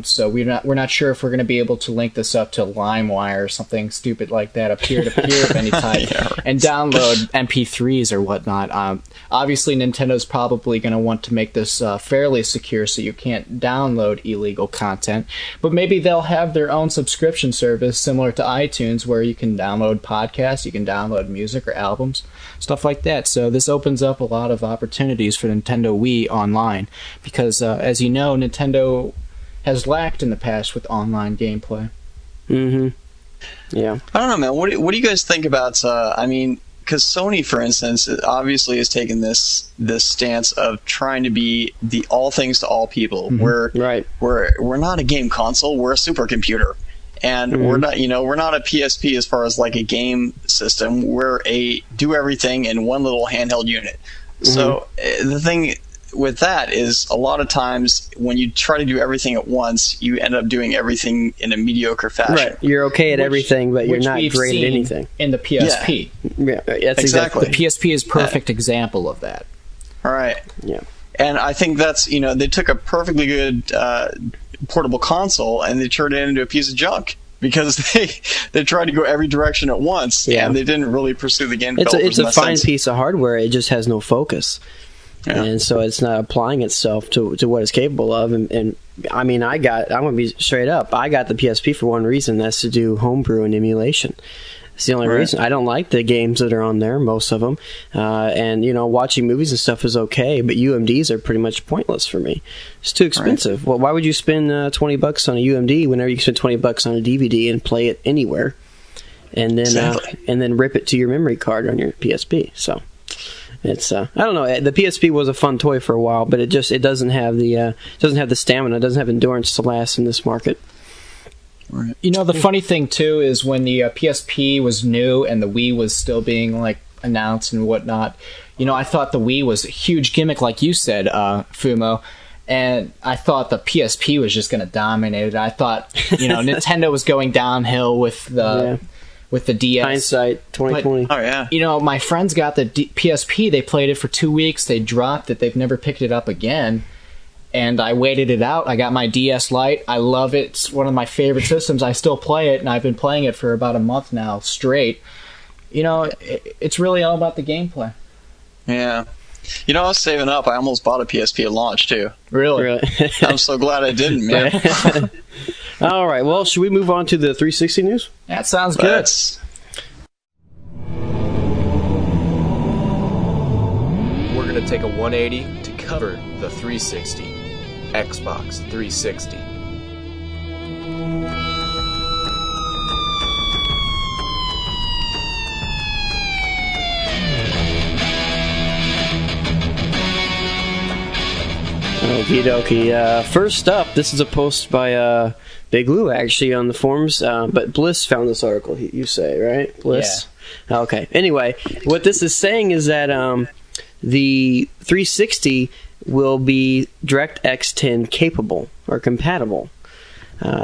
So we're not sure if we're going to be able to link this up to LimeWire or something stupid like that, a peer-to-peer of any type, and download MP3s or whatnot. Obviously, Nintendo's probably going to want to make this fairly secure so you can't download illegal content, but maybe they'll have their own subscription service similar to iTunes where you can download podcasts, you can download music or albums, stuff like that. So this opens up a lot of opportunities for Nintendo Wii online because, as you know, Nintendo has lacked in the past with online gameplay. Yeah. I don't know, man. What do you guys think about? Because Sony, for instance, obviously has taken this stance of trying to be the all things to all people. We're not a game console. We're a supercomputer, and we're not a PSP as far as like a game system. We're a do everything in one little handheld unit. So the thing with that is a lot of times when you try to do everything at once, you end up doing everything in a mediocre fashion. Right. You're okay at everything, but you're not great at anything. In the PSP. Yeah, that's exactly. The PSP is a perfect example of that. All right. Yeah. And I think that's, they took a perfectly good portable console and they turned it into a piece of junk. Because they tried to go every direction at once, and they didn't really pursue the game developers. It's a fine piece of hardware. It just has no focus. Yeah. And so it's not applying itself to what it's capable of. And I mean, I'm going to be straight up. I got the PSP for one reason. That's to do homebrew and emulation. It's the only reason. I don't like the games that are on there, most of them. And, you know, watching movies and stuff is okay, but UMDs are pretty much pointless for me. It's too expensive. Well, why would you spend $20 on a UMD whenever you can spend $20 on a DVD and play it anywhere? And then rip it to your memory card on your PSP. So it's I don't know. The PSP was a fun toy for a while, but it doesn't have the stamina, it doesn't have endurance to last in this market. Right. You know, the funny thing too is when the PSP was new and the Wii was still being like announced and whatnot. You know, I thought the Wii was a huge gimmick, like you said, Fumo. And I thought the PSP was just going to dominate it. I thought, you know, Nintendo was going downhill with the DS. Hindsight 2020. Oh yeah. You know, my friends got the PSP. They played it for 2 weeks. They dropped it. They've never picked it up again. And I waited it out. I got my DS Lite. I love it. It's one of my favorite systems. I still play it, and I've been playing it for about a month now straight. You know, it's really all about the gameplay. Yeah. You know, I was saving up. I almost bought a PSP at launch, too. Really? I'm so glad I didn't, man. All right. Well, should we move on to the 360 news? That sounds good. We're going to take a 180 to cover the 360. Xbox 360. Okie dokie. First up, this is a post by Big Lou, actually, on the forums. But Bliss found this article, you say, right? Bliss? Yeah. Okay. Anyway, what this is saying is that the 360 will be DirectX 10 capable or compatible.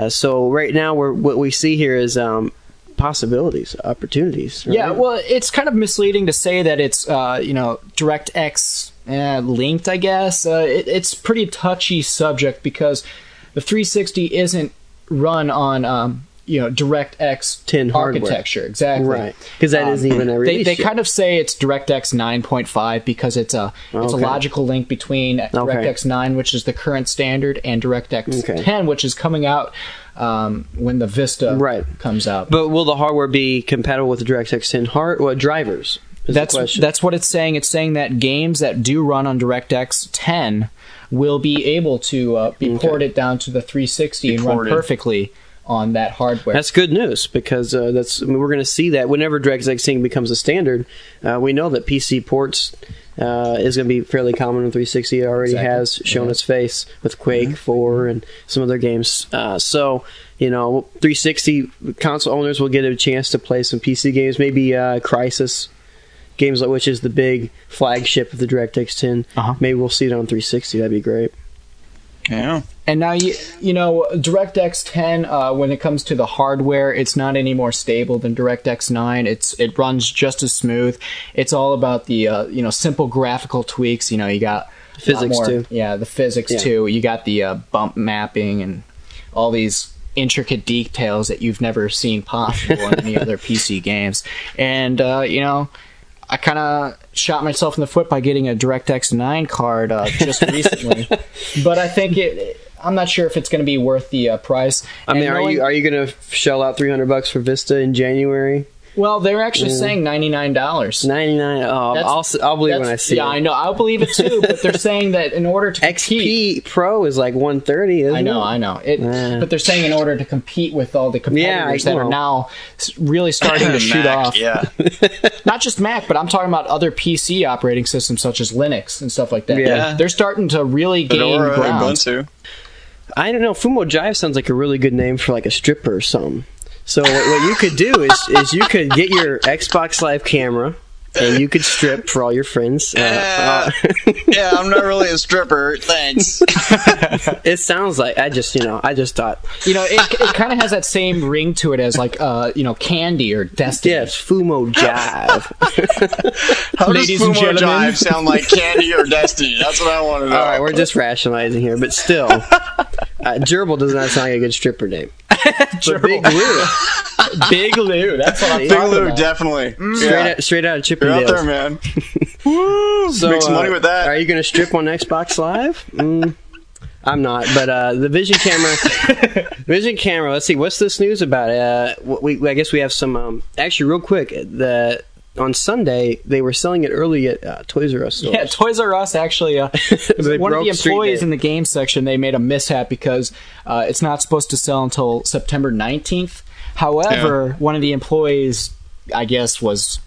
So right now, what we see here is possibilities, opportunities. Right? Yeah, well, it's kind of misleading to say that it's DirectX linked, I guess. It's a pretty touchy subject because the 360 isn't run on DirectX 10 architecture. Hardware. Exactly. Right, because that isn't even a release. They kind of say it's DirectX 9.5 because it's a logical link between DirectX 9, which is the current standard, and DirectX 10, which is coming out when the Vista comes out. But will the hardware be compatible with the DirectX 10 drivers? That's what it's saying. It's saying that games that do run on DirectX 10 will be able to be ported down to the 360 and run perfectly on that hardware. That's good news because we're going to see that whenever DirectX 10 becomes a standard. We know that PC ports is going to be fairly common on 360. It already has shown its face with Quake 4 and some other games. So, 360 console owners will get a chance to play some PC games, maybe Crysis. Games like which is the big flagship of the DirectX 10. Maybe we'll see it on 360. That'd be great. Yeah. And now DirectX 10, when it comes to the hardware, it's not any more stable than DirectX 9. It runs just as smooth. It's all about the simple graphical tweaks. You got physics too. Yeah, the physics too. You got the bump mapping and all these intricate details that you've never seen possible in any other PC games. And I kind of shot myself in the foot by getting a DirectX 9 card just recently, but I think I'm not sure if it's going to be worth the price. I mean, are you going to shell out $300 for Vista in January? Well, they're actually saying $99. $99. Oh, I'll believe when I see it. Yeah, I know. I'll believe it too. But they're saying that in order to compete, XP Pro is like $130. Isn't it? I know. But they're saying in order to compete with all the competitors that are now really starting to shoot off. Yeah. Not just Mac, but I'm talking about other PC operating systems such as Linux and stuff like that. Yeah. They're starting to really gain ground. Ubuntu. I don't know. Fumo Jive sounds like a really good name for like a stripper or something. So what you could do is you could get your Xbox Live camera and you could strip for all your friends. Yeah, I'm not really a stripper. Thanks. It sounds like I just thought it kind of has that same ring to it as like Candy or Destiny. Yes, Fumo Jive. How does Fumo Jive sound like Candy or Destiny? That's what I want to know. All right, we're just rationalizing here, but still, Jerbol does not sound like a good stripper name. Big Lou. Big Lou. That's what I'm Big talking Lou, about. definitely. Straight out of Chippendales. You're out there, man. Woo! So, make some money with that. Are you going to strip on Xbox Live? I'm not, but the Vision camera. Let's see, what's this news about? I guess we have some. Actually, real quick, on Sunday they were selling it early at Toys R Us stores. Yeah, Toys R Us actually. One of the employees in the game section, they made a mishap because it's not supposed to sell until September 19th. However, one of the employees, I guess, was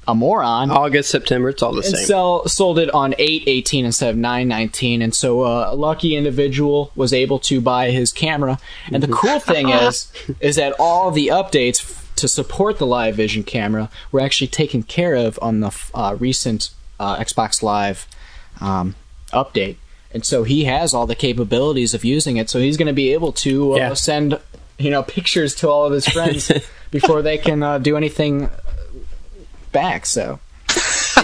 a moron. August, September, it's all the same. Sold it on 8/18 instead of 9/19, and so a lucky individual was able to buy his camera. And the cool thing is that all the updates to support the Live Vision camera were actually taken care of on the recent Xbox Live update. And so he has all the capabilities of using it, so he's going to be able to send pictures to all of his friends before they can do anything back. So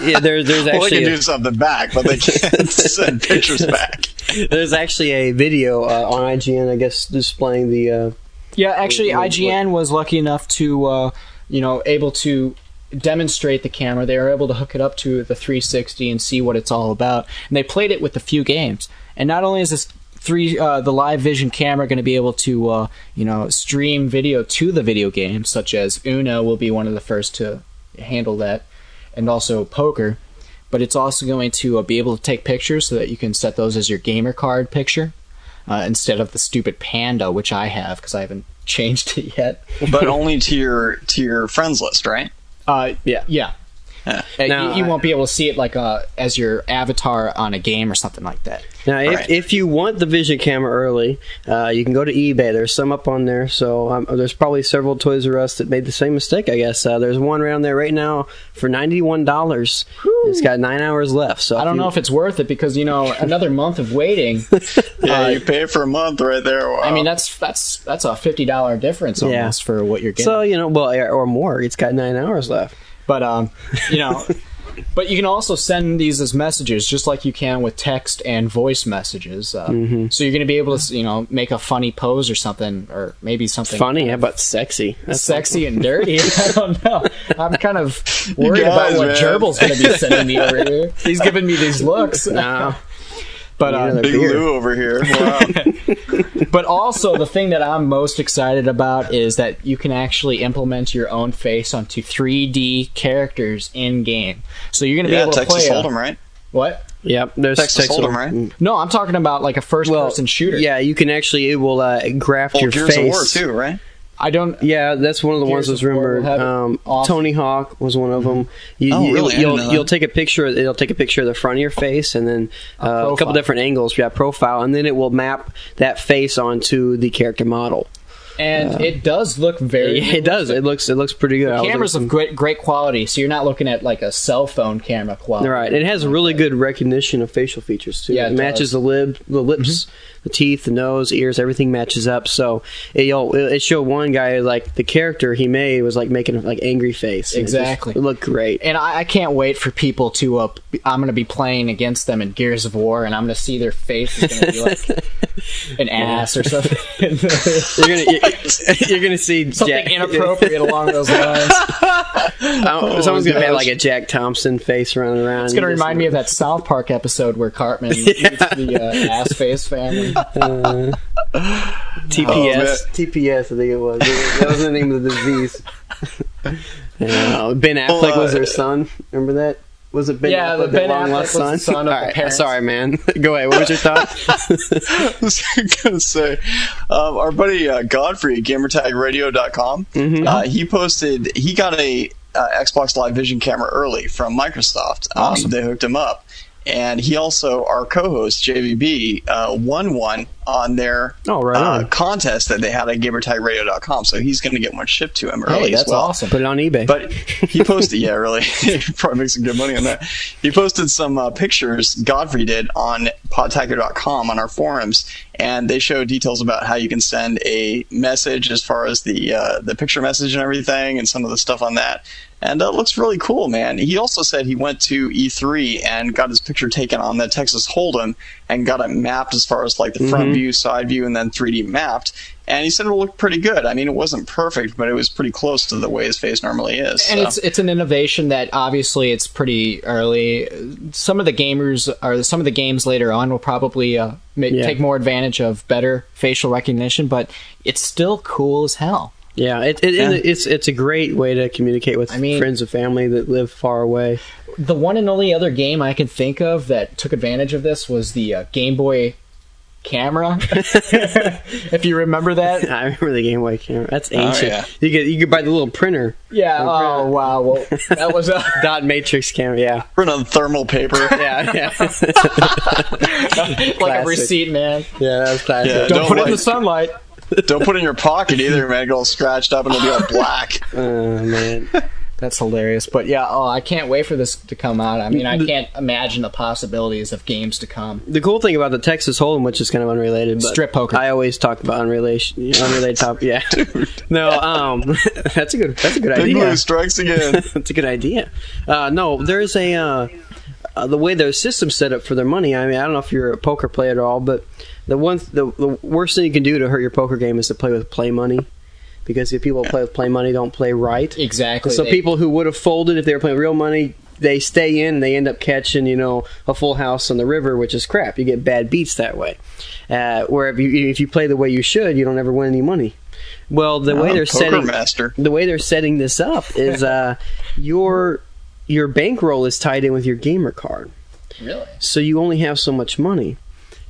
yeah, there's actually they can do something back, but they can't send pictures back. There's actually a video on IGN, I guess, displaying the. Actually, IGN was lucky enough to able to demonstrate the camera. They were able to hook it up to the 360 and see what it's all about. And they played it with a few games. And not only is this the Live Vision camera going to be able to stream video to the video games, such as Uno will be one of the first to handle that, and also poker, but it's also going to be able to take pictures so that you can set those as your gamer card picture instead of the stupid panda, which I have because I haven't changed it yet. But only to your friends list, right? Yeah. Now, you won't be able to see it like as your avatar on a game or something like that. Now, if you want the Vision camera early, you can go to eBay. There's some up on there. So there's probably several Toys R Us that made the same mistake, I guess. There's one around there right now for $91. It's got 9 hours left. So I don't know if it's worth it because, another month of waiting. You pay for a month right there. Wow. I mean, that's a $50 difference almost for what you're getting. So, or more. It's got 9 hours left. But but you can also send these as messages, just like you can with text and voice messages. So you're going to be able to, make a funny pose or something, or maybe something funny. How about sexy? That's sexy and dirty. I don't know. I'm kind of worried about what Jerbol's going to be sending me over here. He's giving me these looks. No. But Big Lou over here. Wow. But also, the thing that I'm most excited about is that you can actually implement your own face onto 3D characters in game. So you're going to be able to play. Texas Hold'em, right? What? Yep, there's Texas Hold'em, right? No, I'm talking about like a first-person shooter. Yeah, you can actually it will graft your Gears face. of War too, right? I don't. Yeah, that's one of the ones that's rumored. Tony Hawk was one of them. You'll take a picture. It'll take a picture of the front of your face, and then a couple different angles. You have profile, and then it will map that face onto the character model. And it does look very. It does. It looks pretty good. The camera's of great quality, so you're not looking at like a cell phone camera quality. Right. It has really good recognition of facial features too. Yeah, it matches the lips, the teeth, the nose, ears, everything matches up. So it showed one guy like the character he made was like making like angry face. Exactly. It looked great. And I can't wait for people to. I'm going to be playing against them in Gears of War, and I'm going to see their face is going to be like an ass or something. You're gonna see something inappropriate along those lines. Someone's gonna have like a Jack Thompson face running around. It's gonna remind me of that South Park episode where Cartman meets the ass face family. TPS, I think it was. That was the name of the disease. Ben Affleck was their son. Remember that? Was it Ben Affleck, Ben Affleck was the son of the parents. Sorry, man. Go ahead. What was your thought? I was going to say, our buddy Godfrey, gamertagradio.com, he got a Xbox Live Vision camera early from Microsoft. Awesome. They hooked him up. And he also, our co-host, JVB, won one on their contest that they had at gamertagradio.com. So he's going to get one shipped to him early as well. Awesome. Put it on eBay. But he posted, really. He probably make some good money on that. He posted some pictures, Godfrey did, on podtacker.com on our forums. And they show details about how you can send a message as far as the picture message and everything and some of the stuff on that. And it looks really cool, man. He also said he went to E3 and got his picture taken on the Texas Hold'em, and got it mapped as far as like the front view, side view, and then 3D mapped. And he said it looked pretty good. I mean, it wasn't perfect, but it was pretty close to the way his face normally is. And it's an innovation that obviously it's pretty early. Some of the gamers or some of the games later on will probably take more advantage of better facial recognition, but it's still cool as hell. Yeah, it's a great way to communicate with friends and family that live far away. The one and only other game I can think of that took advantage of this was the Game Boy camera. If you remember that. I remember the Game Boy camera. That's ancient. Yeah. You could buy the little printer. Yeah. Oh wow. Well, that was a dot matrix camera. Yeah. Print on thermal paper. Yeah. like a receipt, man. Yeah, that was classic. Yeah, Don't put it in the sunlight. Don't put it in your pocket either, man. Get all scratched up and it'll be all black. Oh man. That's hilarious. But yeah, I can't wait for this to come out. I mean, I can't imagine the possibilities of games to come. The cool thing about the Texas Hold'em, which is kind of unrelated, but strip poker. I always talk about unrelated topic. Yeah. No, that's a good idea. Big Blue strikes again. That's a good idea. No, there's the way their system's set up for their money. I mean, I don't know if you're a poker player at all, but the worst thing you can do to hurt your poker game is to play with play money. Because if people play with play money, don't play right. Exactly. So people who would have folded if they were playing real money, they stay in and they end up catching, a full house on the river, which is crap. You get bad beats that way. Where if you play the way you should, you don't ever win any money. Well, the way they're setting this up is your bankroll is tied in with your gamer card. Really? So you only have so much money,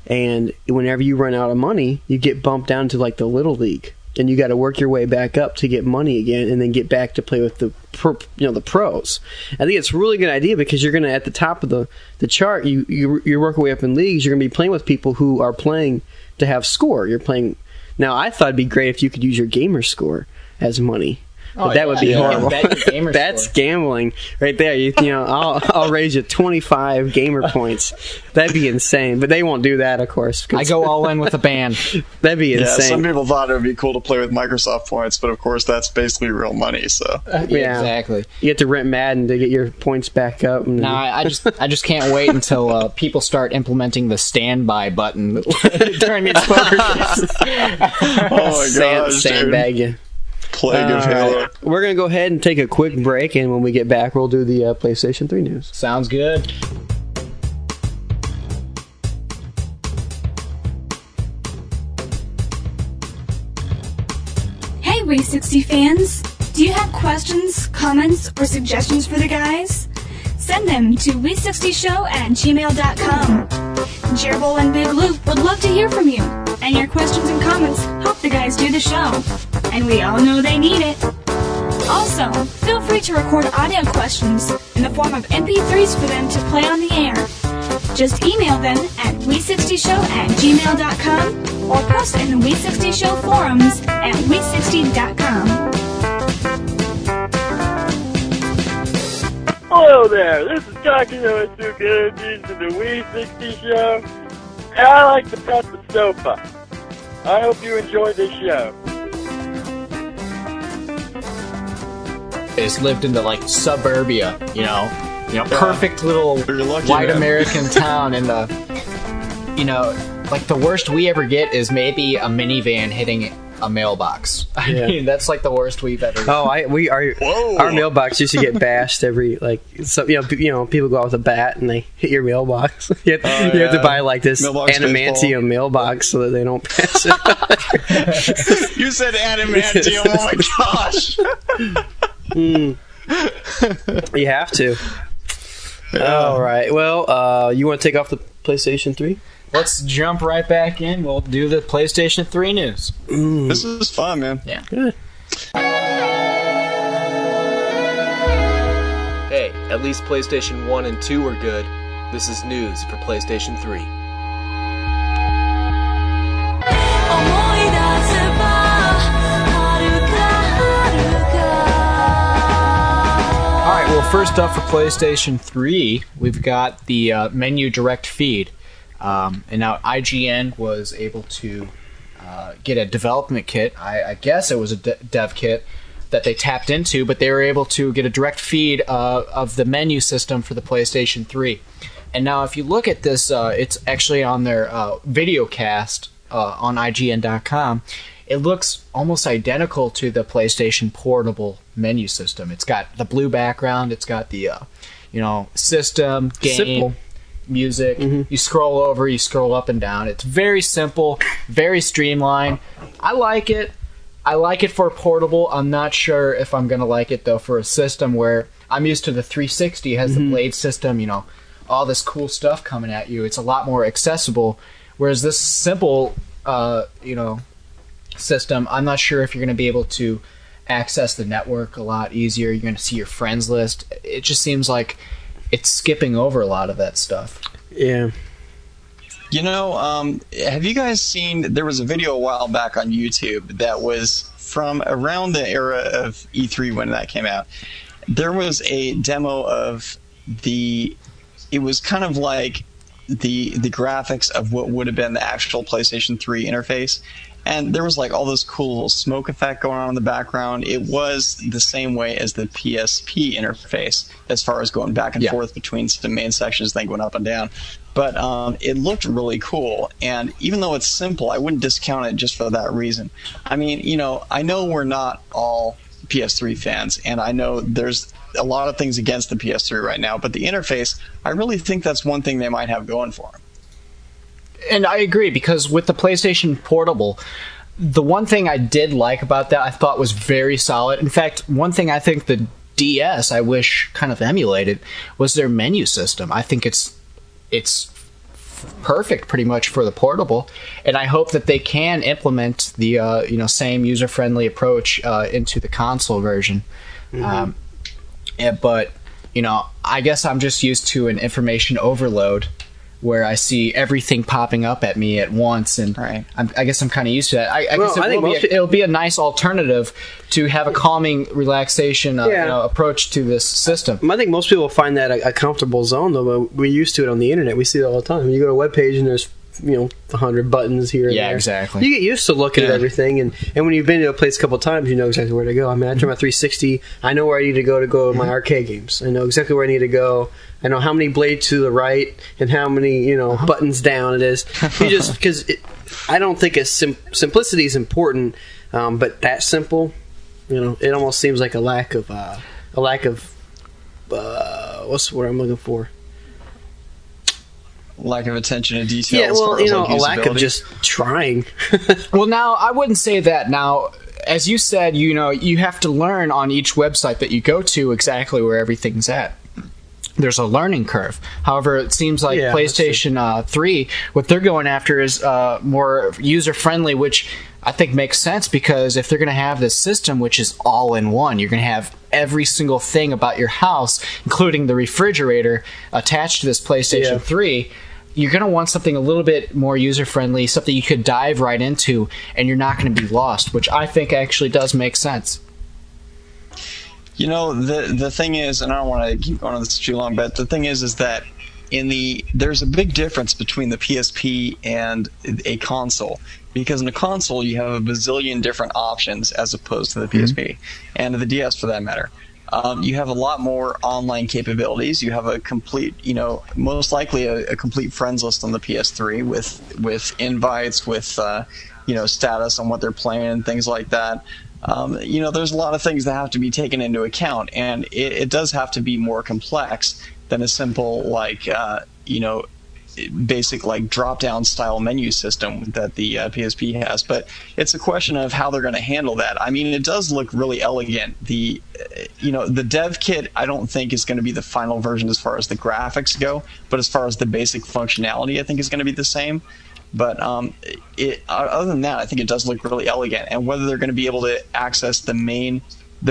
and whenever you run out of money, you get bumped down to like the little league. And you got to work your way back up to get money again, and then get back to play with the pros. I think it's a really good idea because you're going to, at the top of the chart, you work your way up in leagues. You're going to be playing with people who are playing to have score. You're playing. Now, I thought it'd be great if you could use your gamer score as money. But that would be horrible. That's gambling right there. I'll raise you 25 gamer points. That'd be insane. But they won't do that, of course. I go all in with a band. That'd be insane. Yeah, some people thought it would be cool to play with Microsoft points, but of course that's basically real money. So yeah, exactly. You have to rent Madden to get your points back up. No, I just can't wait until people start implementing the standby button during these poker games. Oh my gosh, sandbag you. Plague of Halo. We're going to go ahead and take a quick break, and when we get back, we'll do the PlayStation 3 news. Sounds good. Hey, Wii60 fans! Do you have questions, comments, or suggestions for the guys? Send them to Wii60Show@gmail.com. Jerbol and Big Luke would love to hear from you, and your questions and comments help the guys do the show. And we all know they need it. Also, feel free to record audio questions in the form of MP3s for them to play on the air. Just email them at Wii60Show@gmail.com or post in the Wii60 Show forums at Wii60.com. Hello there, this is Takino Asuka to the Wii60 Show, and I like to pet the sofa. I hope you enjoy this show. It's lived into like suburbia, perfect little white American town, and like the worst we ever get is maybe a minivan hitting a mailbox. I mean, that's like the worst we've ever. Our mailbox used to get bashed every people go out with a bat and they hit your mailbox. you have to buy like this adamantium mailbox so that they don't pass it. You said adamantium. Oh my gosh. You have to. All right. Well, you want to take off the PlayStation 3? Let's jump right back in. We'll do the PlayStation 3 news. This is fun, man. Yeah. Good. Hey, at least PlayStation 1 and 2 were good. This is news for PlayStation 3. Alright, well, first up for PlayStation 3, we've got the menu direct feed. And now IGN was able to get a development kit. I guess it was a dev kit that they tapped into, but they were able to get a direct feed of the menu system for the PlayStation 3. And now if you look at this, it's actually on their video cast on IGN.com. It looks almost identical to the PlayStation Portable menu system. It's got the blue background. It's got the, system, game, Simple. music. You scroll over, you scroll up and down. It's very simple, very streamlined. I like it. I like it for portable. I'm not sure if I'm going to like it, though, for a system where I'm used to the 360. It has the blade system, all this cool stuff coming at you. It's a lot more accessible. Whereas this simple, system, I'm not sure if you're going to be able to access the network a lot easier. You're going to see your friends list. It just seems like it's skipping over a lot of that stuff. Yeah. Have you guys seen, there was a video a while back on YouTube that was from around the era of E3 when that came out. There was a demo of it was kind of like the graphics of what would have been the actual PlayStation 3 interface. And there was like all this cool smoke effect going on in the background. It was the same way as the PSP interface as far as going back and forth between some main sections, then going up and down. But it looked really cool. And even though it's simple, I wouldn't discount it just for that reason. I mean, I know we're not all PS3 fans, and I know there's a lot of things against the PS3 right now, but the interface, I really think that's one thing they might have going for them. And I agree, because with the PlayStation Portable, the one thing I did like about that I thought was very solid. In fact, one thing I think the DS I wish kind of emulated was their menu system. I think it's perfect pretty much for the portable, and I hope that they can implement the same user-friendly approach into the console version. But I guess I'm just used to an information overload where I see everything popping up at me at once, and I guess I'm kind of used to that. I guess it'll be a nice alternative to have a calming relaxation approach to this system. I think most people find that a comfortable zone, though. But we're used to it on the internet. We see it all the time. You go to a web page and there's 100 buttons here and there. Exactly. You get used to looking at everything, and when you've been to a place a couple of times, you know exactly where to go. I mean, I turn my 360, I know where I need to go to my arcade games. I know exactly where I need to go. I know how many blades to the right and how many buttons down it is. You just because I don't think simplicity is important, but that simple, it almost seems like a lack of what's the word I'm looking for? Lack of attention to detail. Yeah, well, a lack of just trying. Well, now, I wouldn't say that. Now, as you said, you have to learn on each website that you go to exactly where everything's at. There's a learning curve. However, it seems like PlayStation 3, what they're going after is more user-friendly, which I think makes sense, because if they're going to have this system, which is all-in-one, you're going to have every single thing about your house, including the refrigerator, attached to this PlayStation 3, you're going to want something a little bit more user-friendly, something you could dive right into, and you're not going to be lost, which I think actually does make sense. The thing is, and I don't want to keep going on this too long, but the thing is that there's a big difference between the PSP and a console, because in a console you have a bazillion different options as opposed to the PSP and the DS for that matter. You have a lot more online capabilities. You have a complete, most likely a complete friends list on the PS3 with invites, with status on what they're playing and things like that. There's a lot of things that have to be taken into account, and it does have to be more complex than a simple basic drop-down style menu system that the PSP has. But it's a question of how they're going to handle that. I mean, it does look really elegant. The dev kit I don't think is going to be the final version as far as the graphics go, but as far as the basic functionality, I think is going to be the same. But other than that, I think it does look really elegant. And whether they're going to be able to access the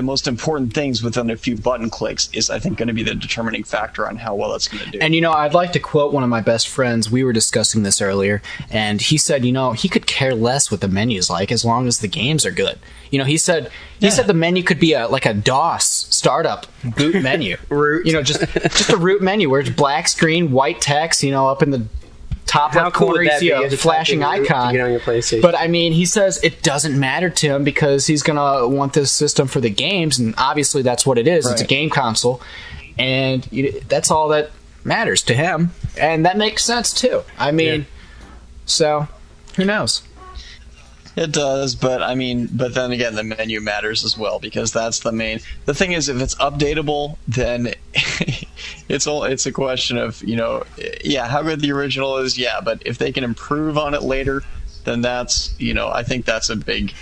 most important things within a few button clicks is, I think, going to be the determining factor on how well it's going to do. And, I'd like to quote one of my best friends. We were discussing this earlier, and he said, he could care less what the menu's like as long as the games are good. He said the menu could be like a DOS startup boot menu. Root. Just a root menu where it's black screen, white text, up in the top left corner, you see a flashing icon. To get on your PlayStation. But he says it doesn't matter to him because he's gonna want this system for the games, and obviously that's what it is. Right. It's a game console, and that's all that matters to him. And that makes sense, too. I mean, so, who knows? It does, but then again, the menu matters as well, because that's the main. The thing is, if it's updatable, then it's a question of, how good the original is, but if they can improve on it later, then that's, I think that's a big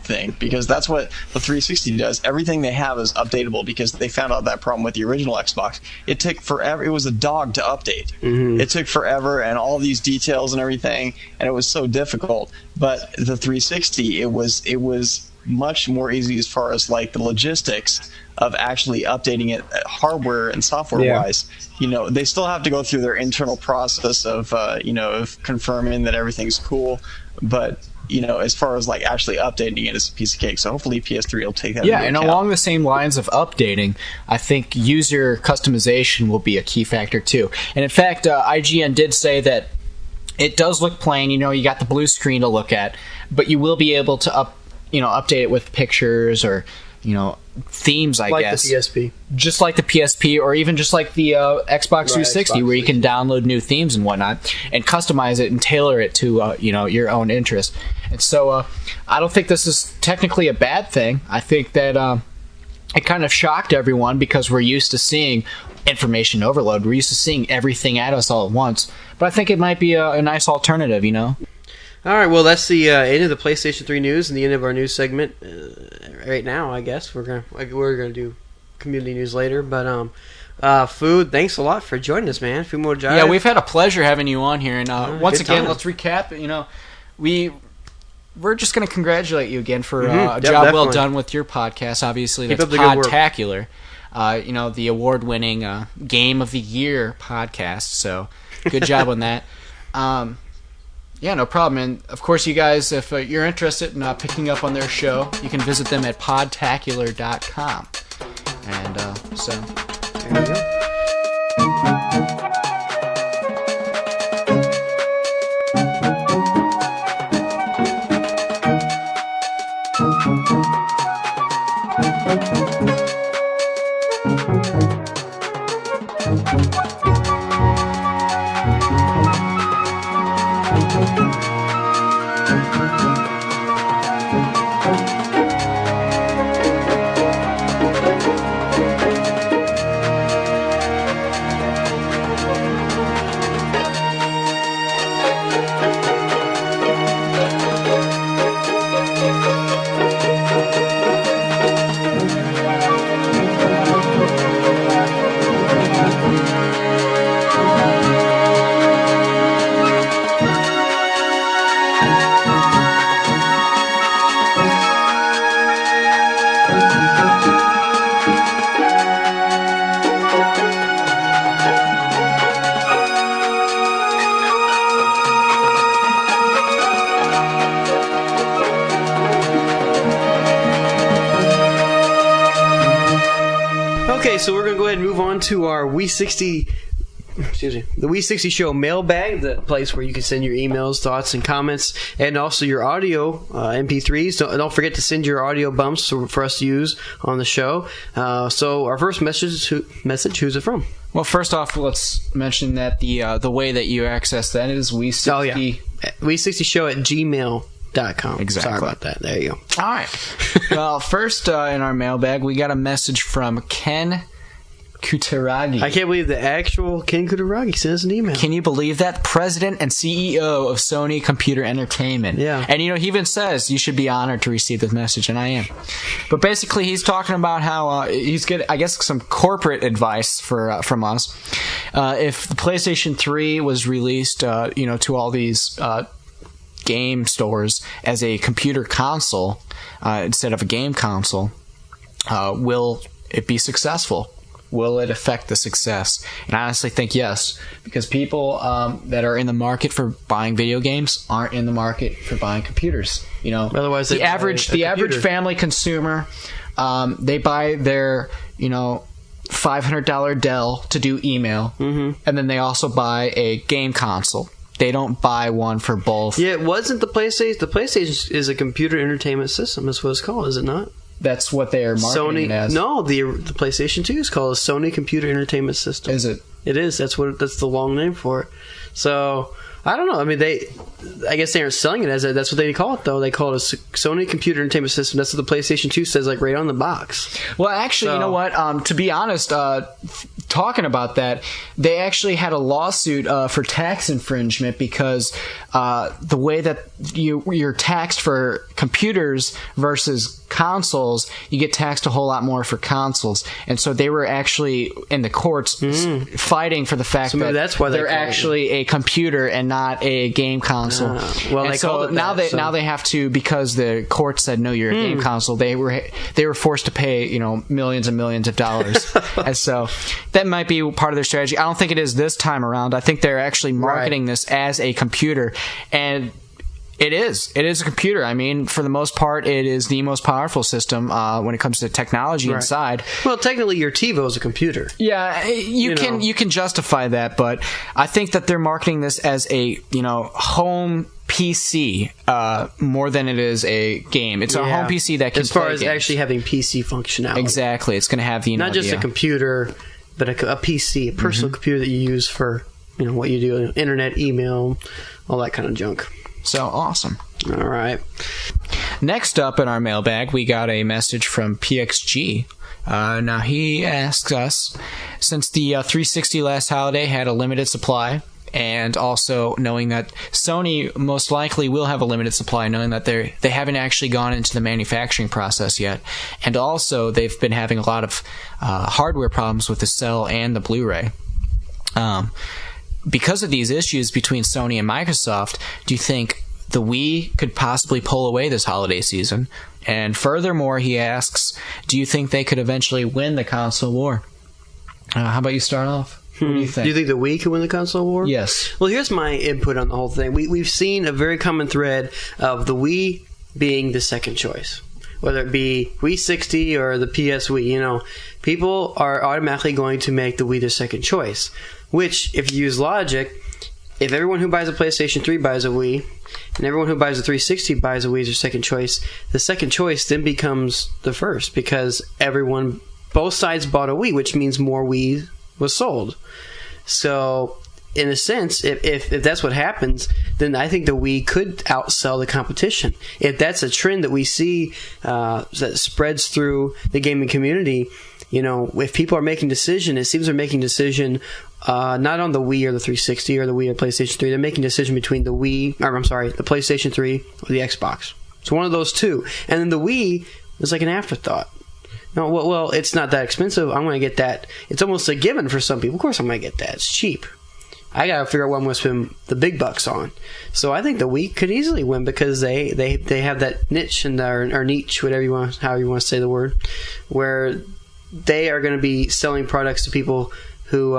thing, because that's what the 360 does. Everything they have is updatable, because they found out that problem with the original Xbox. It took forever. It was a dog to update. It took forever, and all these details and everything, and it was so difficult. But the 360, it was much more easy as far as like the logistics of actually updating it hardware and software wise. They still have to go through their internal process of of confirming that everything's cool, but as far as like actually updating it, it's a piece of cake. So hopefully PS3 will take that into account. Along the same lines of updating, I think user customization will be a key factor too. And in fact, IGN did say that it does look plain. You got the blue screen to look at, but you will be able to update it with pictures or themes, I guess. Like the PSP. Just like the PSP, or even just like the Xbox 360, where you can download new themes and whatnot, and customize it and tailor it to your own interest. And so I don't think this is technically a bad thing. I think that it kind of shocked everyone, because we're used to seeing information overload. We're used to seeing everything at us all at once. But I think it might be a nice alternative, All right, well, that's the end of the PlayStation 3 news and the end of our news segment right now, I guess. We're gonna do community news later, but Food, thanks a lot for joining us, man. Fumo Jive. Yeah, we've had a pleasure having you on here, and once again, let's recap. We're just going to congratulate you again for a job well done with your podcast. Obviously, that's Podtacular. The award-winning Game of the Year podcast. So, good job on that. Yeah, no problem. And, of course, you guys, if you're interested in picking up on their show, you can visit them at podtacular.com. And so, there you go. So we're going to go ahead and move on to our the Wii60Show mailbag, the place where you can send your emails, thoughts, and comments, and also your audio MP3s. Don't forget to send your audio bumps for us to use on the show. So our first message, who's it from? Well, first off, let's mention that the way that you access that is Wii60. Oh, yeah. Wii60Show at gmail.com. Exactly. Sorry about that. There you go. All right. Well, first in our mailbag, we got a message from Ken Kutaragi. I can't believe the actual Ken Kutaragi sends an email. Can you believe that? President and CEO of Sony Computer Entertainment. Yeah. And, he even says you should be honored to receive this message, and I am. But basically, he's talking about how he's getting, I guess, some corporate advice from us. If the PlayStation 3 was released, to all these game stores as a computer console instead of a game console, will it be successful? Will it affect the success? And I honestly think yes, because people that are in the market for buying video games aren't in the market for buying computers. Otherwise, the average family consumer, they buy their $500 Dell to do email, and then they also buy a game console. They don't buy one for both. Yeah, it wasn't the PlayStation. The PlayStation is a computer entertainment system. That's what it's called, is it not? That's what they are marketing it as. No, the PlayStation 2 is called a Sony Computer Entertainment System. Is it? it is. That's the long name for it. So I don't know. I mean, I guess they aren't selling it as a. That's what they call it, though. They call it a Sony Computer Entertainment System. That's what the PlayStation 2 says, like right on the box. Well, actually, you know what? To be honest, talking about that, they actually had a lawsuit for tax infringement because the way that you're taxed for computers versus consoles, you get taxed a whole lot more for consoles, and so they were actually in the courts fighting for the fact that that's why they're actually a computer and not a game console. Well, and they so called it now that, now they have to, because the court said no, you're a game console. They were forced to pay millions and millions of dollars, and so that might be part of their strategy. I don't think it is this time around. I think they're actually marketing this as a computer, and it is a computer. I mean, for the most part, it is the most powerful system when it comes to technology inside. Well, technically, your TiVo is a computer. Yeah, you can justify that, but I think that they're marketing this as a home PC more than it is a game. It's a home PC that can as far play as games. Actually having PC functionality. Exactly, it's going to have the not just a computer, but a PC, a personal computer that you use for what you do, internet, email, all that kind of junk. So awesome. All right. Next up in our mailbag, we got a message from PXG. Now he asks us, since the 360 last holiday had a limited supply, and also knowing that Sony most likely will have a limited supply, knowing that they haven't actually gone into the manufacturing process yet, and also they've been having a lot of hardware problems with the Cell and the Blu-ray. Because of these issues between Sony and Microsoft, do you think the Wii could possibly pull away this holiday season? And furthermore, he asks, do you think they could eventually win the console war? How about you start off? What do you think? Do you think the Wii could win the console war? Yes. Well, here's my input on the whole thing. We've seen a very common thread of the Wii being the second choice. Whether it be Wii60 or the PS Wii, people are automatically going to make the Wii their second choice. Which, if you use logic, if everyone who buys a PlayStation 3 buys a Wii, and everyone who buys a 360 buys a Wii as their second choice, the second choice then becomes the first, because both sides bought a Wii, which means more Wii was sold. So, in a sense, if that's what happens, then I think the Wii could outsell the competition. If that's a trend that we see that spreads through the gaming community, if people are making decision, it seems they're making decision not on the Wii or the 360 or the Wii or PlayStation 3. They're making a decision between the PlayStation 3 or the Xbox. It's one of those two. And then the Wii is like an afterthought. No, well, it's not that expensive. I'm going to get that. It's almost a given for some people. Of course I'm going to get that. It's cheap. I got to figure out what I'm going to spend the big bucks on. So I think the Wii could easily win because they have that niche or niche, however you want to say the word, where they are going to be selling products to people who,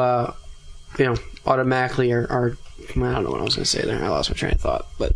automatically are. I don't know what I was going to say there. I lost my train of thought, but.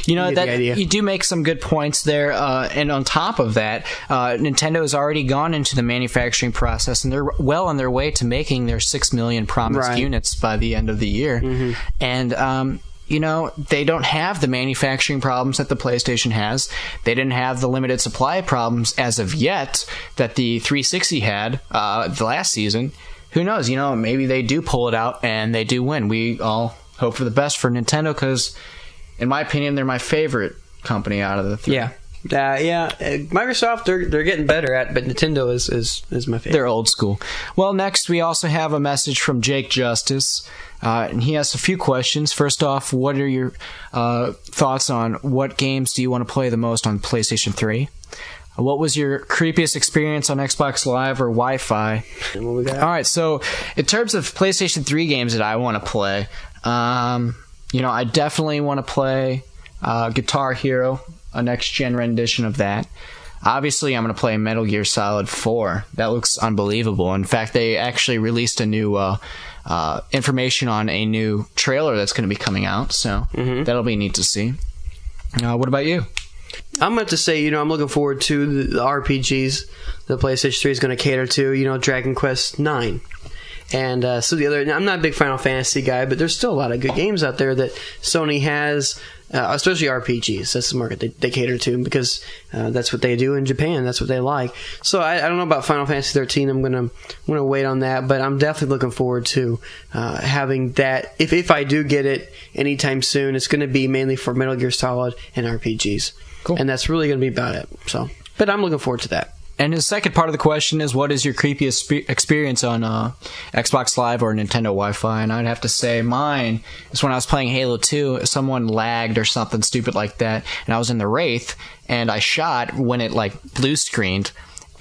You do make some good points there, and on top of that, Nintendo has already gone into the manufacturing process, and they're well on their way to making their 6 million promised units by the end of the year. Mm-hmm. And they don't have the manufacturing problems that the PlayStation has. They didn't have the limited supply problems as of yet that the 360 had the last season. Who knows? Maybe they do pull it out and they do win. We all hope for the best for Nintendo because, in my opinion, they're my favorite company out of the three. Yeah. Microsoft, they're getting better at, but Nintendo is my favorite. They're old school. Well, next we also have a message from Jake Justice, and he has a few questions. First off, what are your thoughts on what games do you want to play the most on PlayStation 3? What was your creepiest experience on Xbox Live or Wi-Fi? And what we got? All right, so in terms of PlayStation 3 games that I want to play, I definitely want to play Guitar Hero, a next-gen rendition of that. Obviously, I'm going to play Metal Gear Solid 4. That looks unbelievable. In fact, they actually released a new information on a new trailer that's going to be coming out, so that'll be neat to see. What about you? I'm going to say, I'm looking forward to the RPGs the PlayStation 3 is going to cater to, Dragon Quest 9. And I'm not a big Final Fantasy guy, but there's still a lot of good games out there that Sony has especially RPGs. That's the market they cater to, because that's what they do in Japan. That's what they like. So I don't know about Final Fantasy 13. I'm gonna wait on that, but I'm definitely looking forward to having that. If I do get it anytime soon, it's going to be mainly for Metal Gear Solid and RPGs. Cool. And that's really going to be about it. So, but I'm looking forward to that. And the second part of the question is, what is your creepiest experience on Xbox Live or Nintendo Wi-Fi? And I'd have to say mine is when I was playing Halo 2, someone lagged or something stupid like that, and I was in the Wraith, and I shot when it, like, blue screened.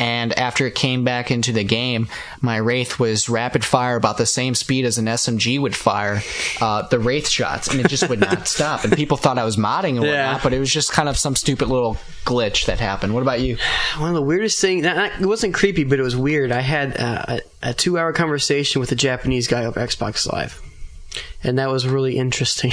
And after it came back into the game, my Wraith was rapid fire about the same speed as an SMG would fire the Wraith shots, and it just would not stop. And people thought I was modding and whatnot, but it was just kind of some stupid little glitch that happened. What about you? One of the weirdest things, it wasn't creepy, but it was weird. I had a 2-hour conversation with a Japanese guy over Xbox Live. And that was really interesting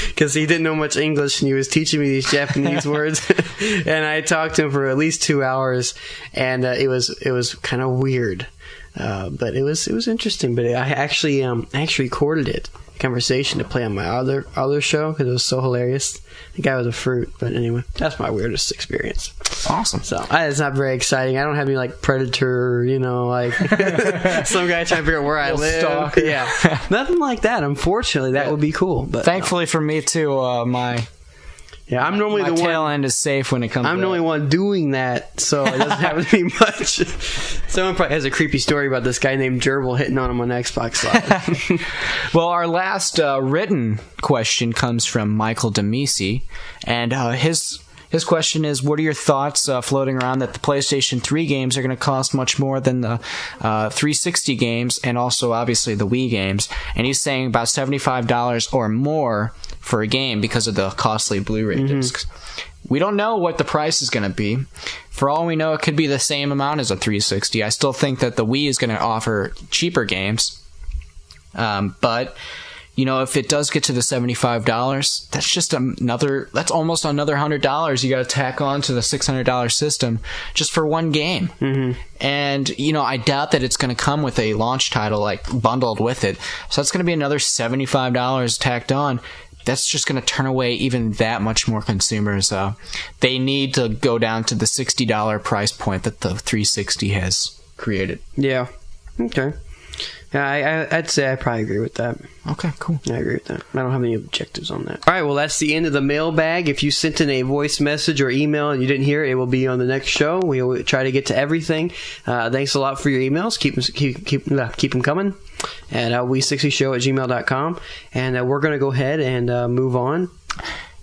because he didn't know much English and he was teaching me these Japanese words. And I talked to him for at least 2 hours, and it was kind of weird, but it was interesting. But I actually recorded it, conversation, to play on my other show because it was so hilarious. The guy was a fruit, but anyway, that's my weirdest experience. Awesome. So it's not very exciting. I don't have any like Predator, like some guy trying to figure out where I live. Stalker. Yeah, nothing like that. Unfortunately, that would be cool. But thankfully for me too, I'm normally the tail one. End is safe when it comes. I'm to the only one doing that, so it doesn't have to be much. Someone probably has a creepy story about this guy named Jerbol hitting on him on Xbox Live. Well, our last written question comes from Michael Demisi, and his question is, what are your thoughts floating around that the PlayStation 3 games are going to cost much more than the 360 games, and also obviously the Wii games? And he's saying about $75 or more for a game because of the costly Blu-ray discs. We don't know what the price is going to be. For all we know, it could be the same amount as a 360. I still think that the Wii is going to offer cheaper games. But if it does get to the $75, that's just that's almost another $100 you got to tack on to the $600 system just for one game. Mm-hmm. And, I doubt that it's going to come with a launch title like bundled with it. So that's going to be another $75 tacked on. That's just going to turn away even that much more consumers. They need to go down to the $60 price point that the 360 has created. Yeah. Okay. Yeah, I'd say I probably agree with that. Okay, cool. I agree with that. I don't have any objectives on that. All right, well, that's the end of the mailbag. If you sent in a voice message or email and you didn't hear it, it will be on the next show. We'll try to get to everything. Thanks a lot for your emails. Keep them coming at Wii60Show@gmail.com. And we're going to go ahead and move on.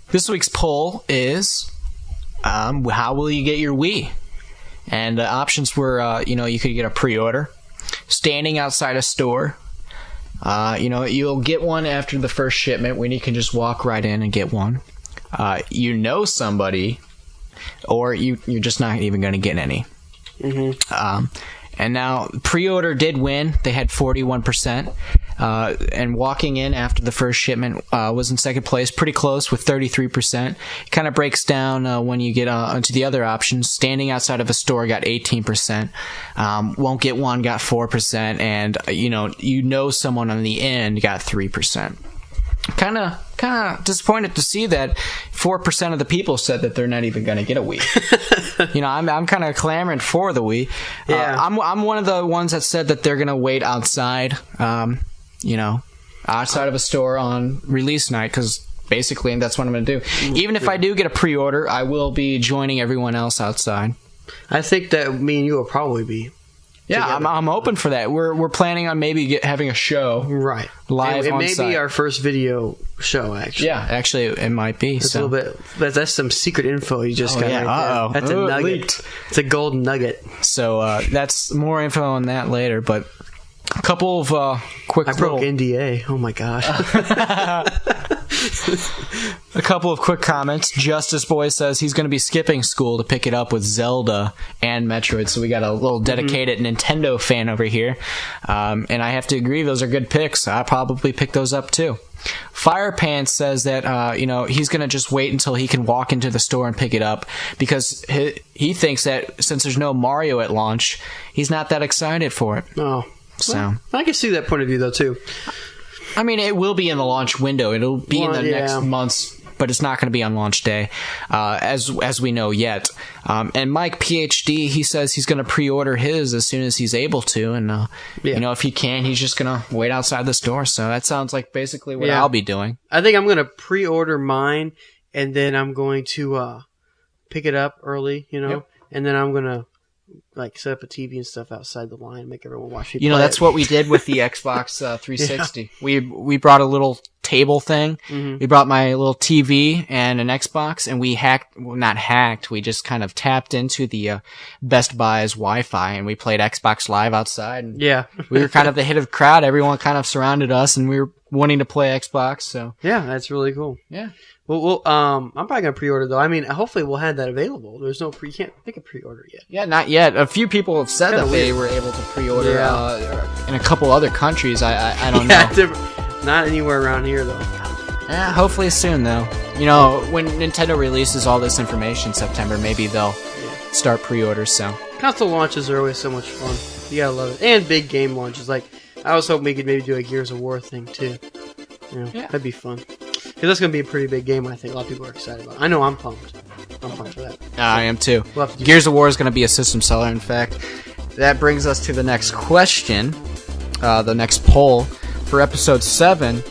This week's poll is, how will you get your Wii? And the options were, you could get a pre-order, standing outside a store. You'll get one after the first shipment when you can just walk right in and get one. Somebody, or you're just not even going to get any. Mm-hmm. And now, pre-order did win. They had 41%. And walking in after the first shipment was in second place, pretty close with 33%. It kind of breaks down when you get onto the other options. Standing outside of a store got 18%. Won't get one got 4%. And, someone on the end got 3%. Kind of disappointed to see that 4% of the people said that they're not even going to get a Wii. I'm kind of clamoring for the Wii. Yeah. I'm one of the ones that said that they're going to wait outside, outside of a store on release night, because basically that's what I'm going to do. Even if I do get a pre-order, I will be joining everyone else outside. I think that me and you will probably be. Yeah, I'm open for that. We're planning on maybe having a show, right, live on site. It may be our first video show, actually. Yeah, actually, it might be. It's a little bit. That's some secret info you just got. Yeah, right there. That's a nugget. Leaked. It's a golden nugget. So that's more info on that later. But a couple of quick. I broke NDA. Oh my gosh. A couple of quick comments. Justice Boy says he's going to be skipping school to pick it up with Zelda and Metroid, so we got a little dedicated Nintendo fan over here. And I have to agree, those are good picks. I'll probably pick those up too. Firepants says that he's going to just wait until he can walk into the store and pick it up, because he thinks that since there's no Mario at launch, he's not that excited for it. Oh, so well, I can see that point of view though too. I mean, it will be in the launch window. It'll be in the next month's but it's not going to be on launch day, as we know yet. And Mike PhD, he says he's going to pre-order his as soon as he's able to, and if he can, he's just going to wait outside the store. So that sounds like basically what I'll be doing. I think I'm going to pre-order mine, and then I'm going to pick it up early, and then I'm going to set up a TV and stuff outside the line, make everyone watch it. That's what we did with the Xbox 360. Yeah. We brought a little table thing. Mm-hmm. We brought my little TV and an Xbox, and we not hacked. We just kind of tapped into the Best Buy's Wi-Fi, and we played Xbox Live outside. And we were kind of the hit of the crowd. Everyone kind of surrounded us, and we were wanting to play Xbox. So yeah, that's really cool. Yeah. Well, I'm probably gonna pre-order though. I mean, hopefully we'll have that available. There's no you can't pick a pre-order yet. Yeah, not yet. A few people have said that they were able to pre-order in a couple other countries. I don't know. Not anywhere around here though. Yeah, hopefully soon though. When Nintendo releases all this information in September, maybe they'll start pre-orders. So console launches are always so much fun. You gotta love it. And big game launches. Like I was hoping we could maybe do a Gears of War thing too. That'd be fun. Because that's going to be a pretty big game, I think. A lot of people are excited about it. I know I'm pumped. I'm pumped for that. I am too. Gears of War is going to be a system seller, in fact. That brings us to the next question, the next poll. For Episode 7,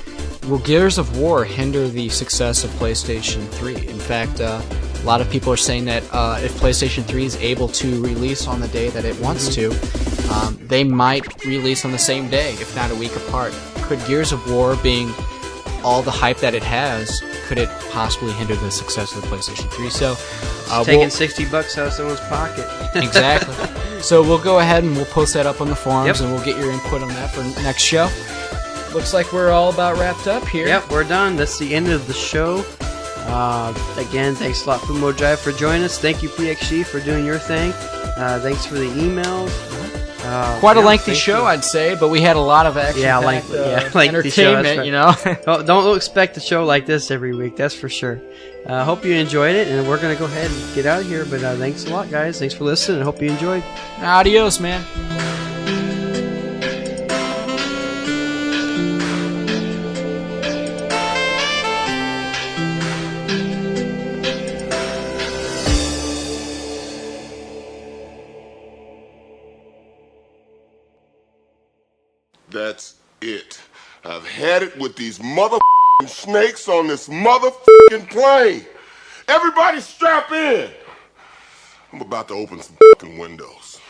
will Gears of War hinder the success of PlayStation 3? In fact, a lot of people are saying that if PlayStation 3 is able to release on the day that it wants to, they might release on the same day, if not a week apart. Could Gears of War, being all the hype that it has, could it possibly hinder the success of the PlayStation 3? So, taking $60 out of someone's pocket. Exactly. So we'll go ahead and we'll post that up on the forums, and we'll get your input on that for next show. Looks like we're all about wrapped up here. Yep, we're done. That's the end of the show. Again, thanks a lot, Fumo Jive, for joining us. Thank you, PXG, for doing your thing. Thanks for the emails. Quite a lengthy show, I'd say, but we had a lot of action. Lengthy entertainment, right. Don't expect a show like this every week, that's for sure. Hope you enjoyed it, and we're going to go ahead and get out of here, but thanks a lot, guys. Thanks for listening, and hope you enjoyed. Adios, man. That's it. I've had it with these motherfucking snakes on this motherfucking plane. Everybody strap in. I'm about to open some fucking windows.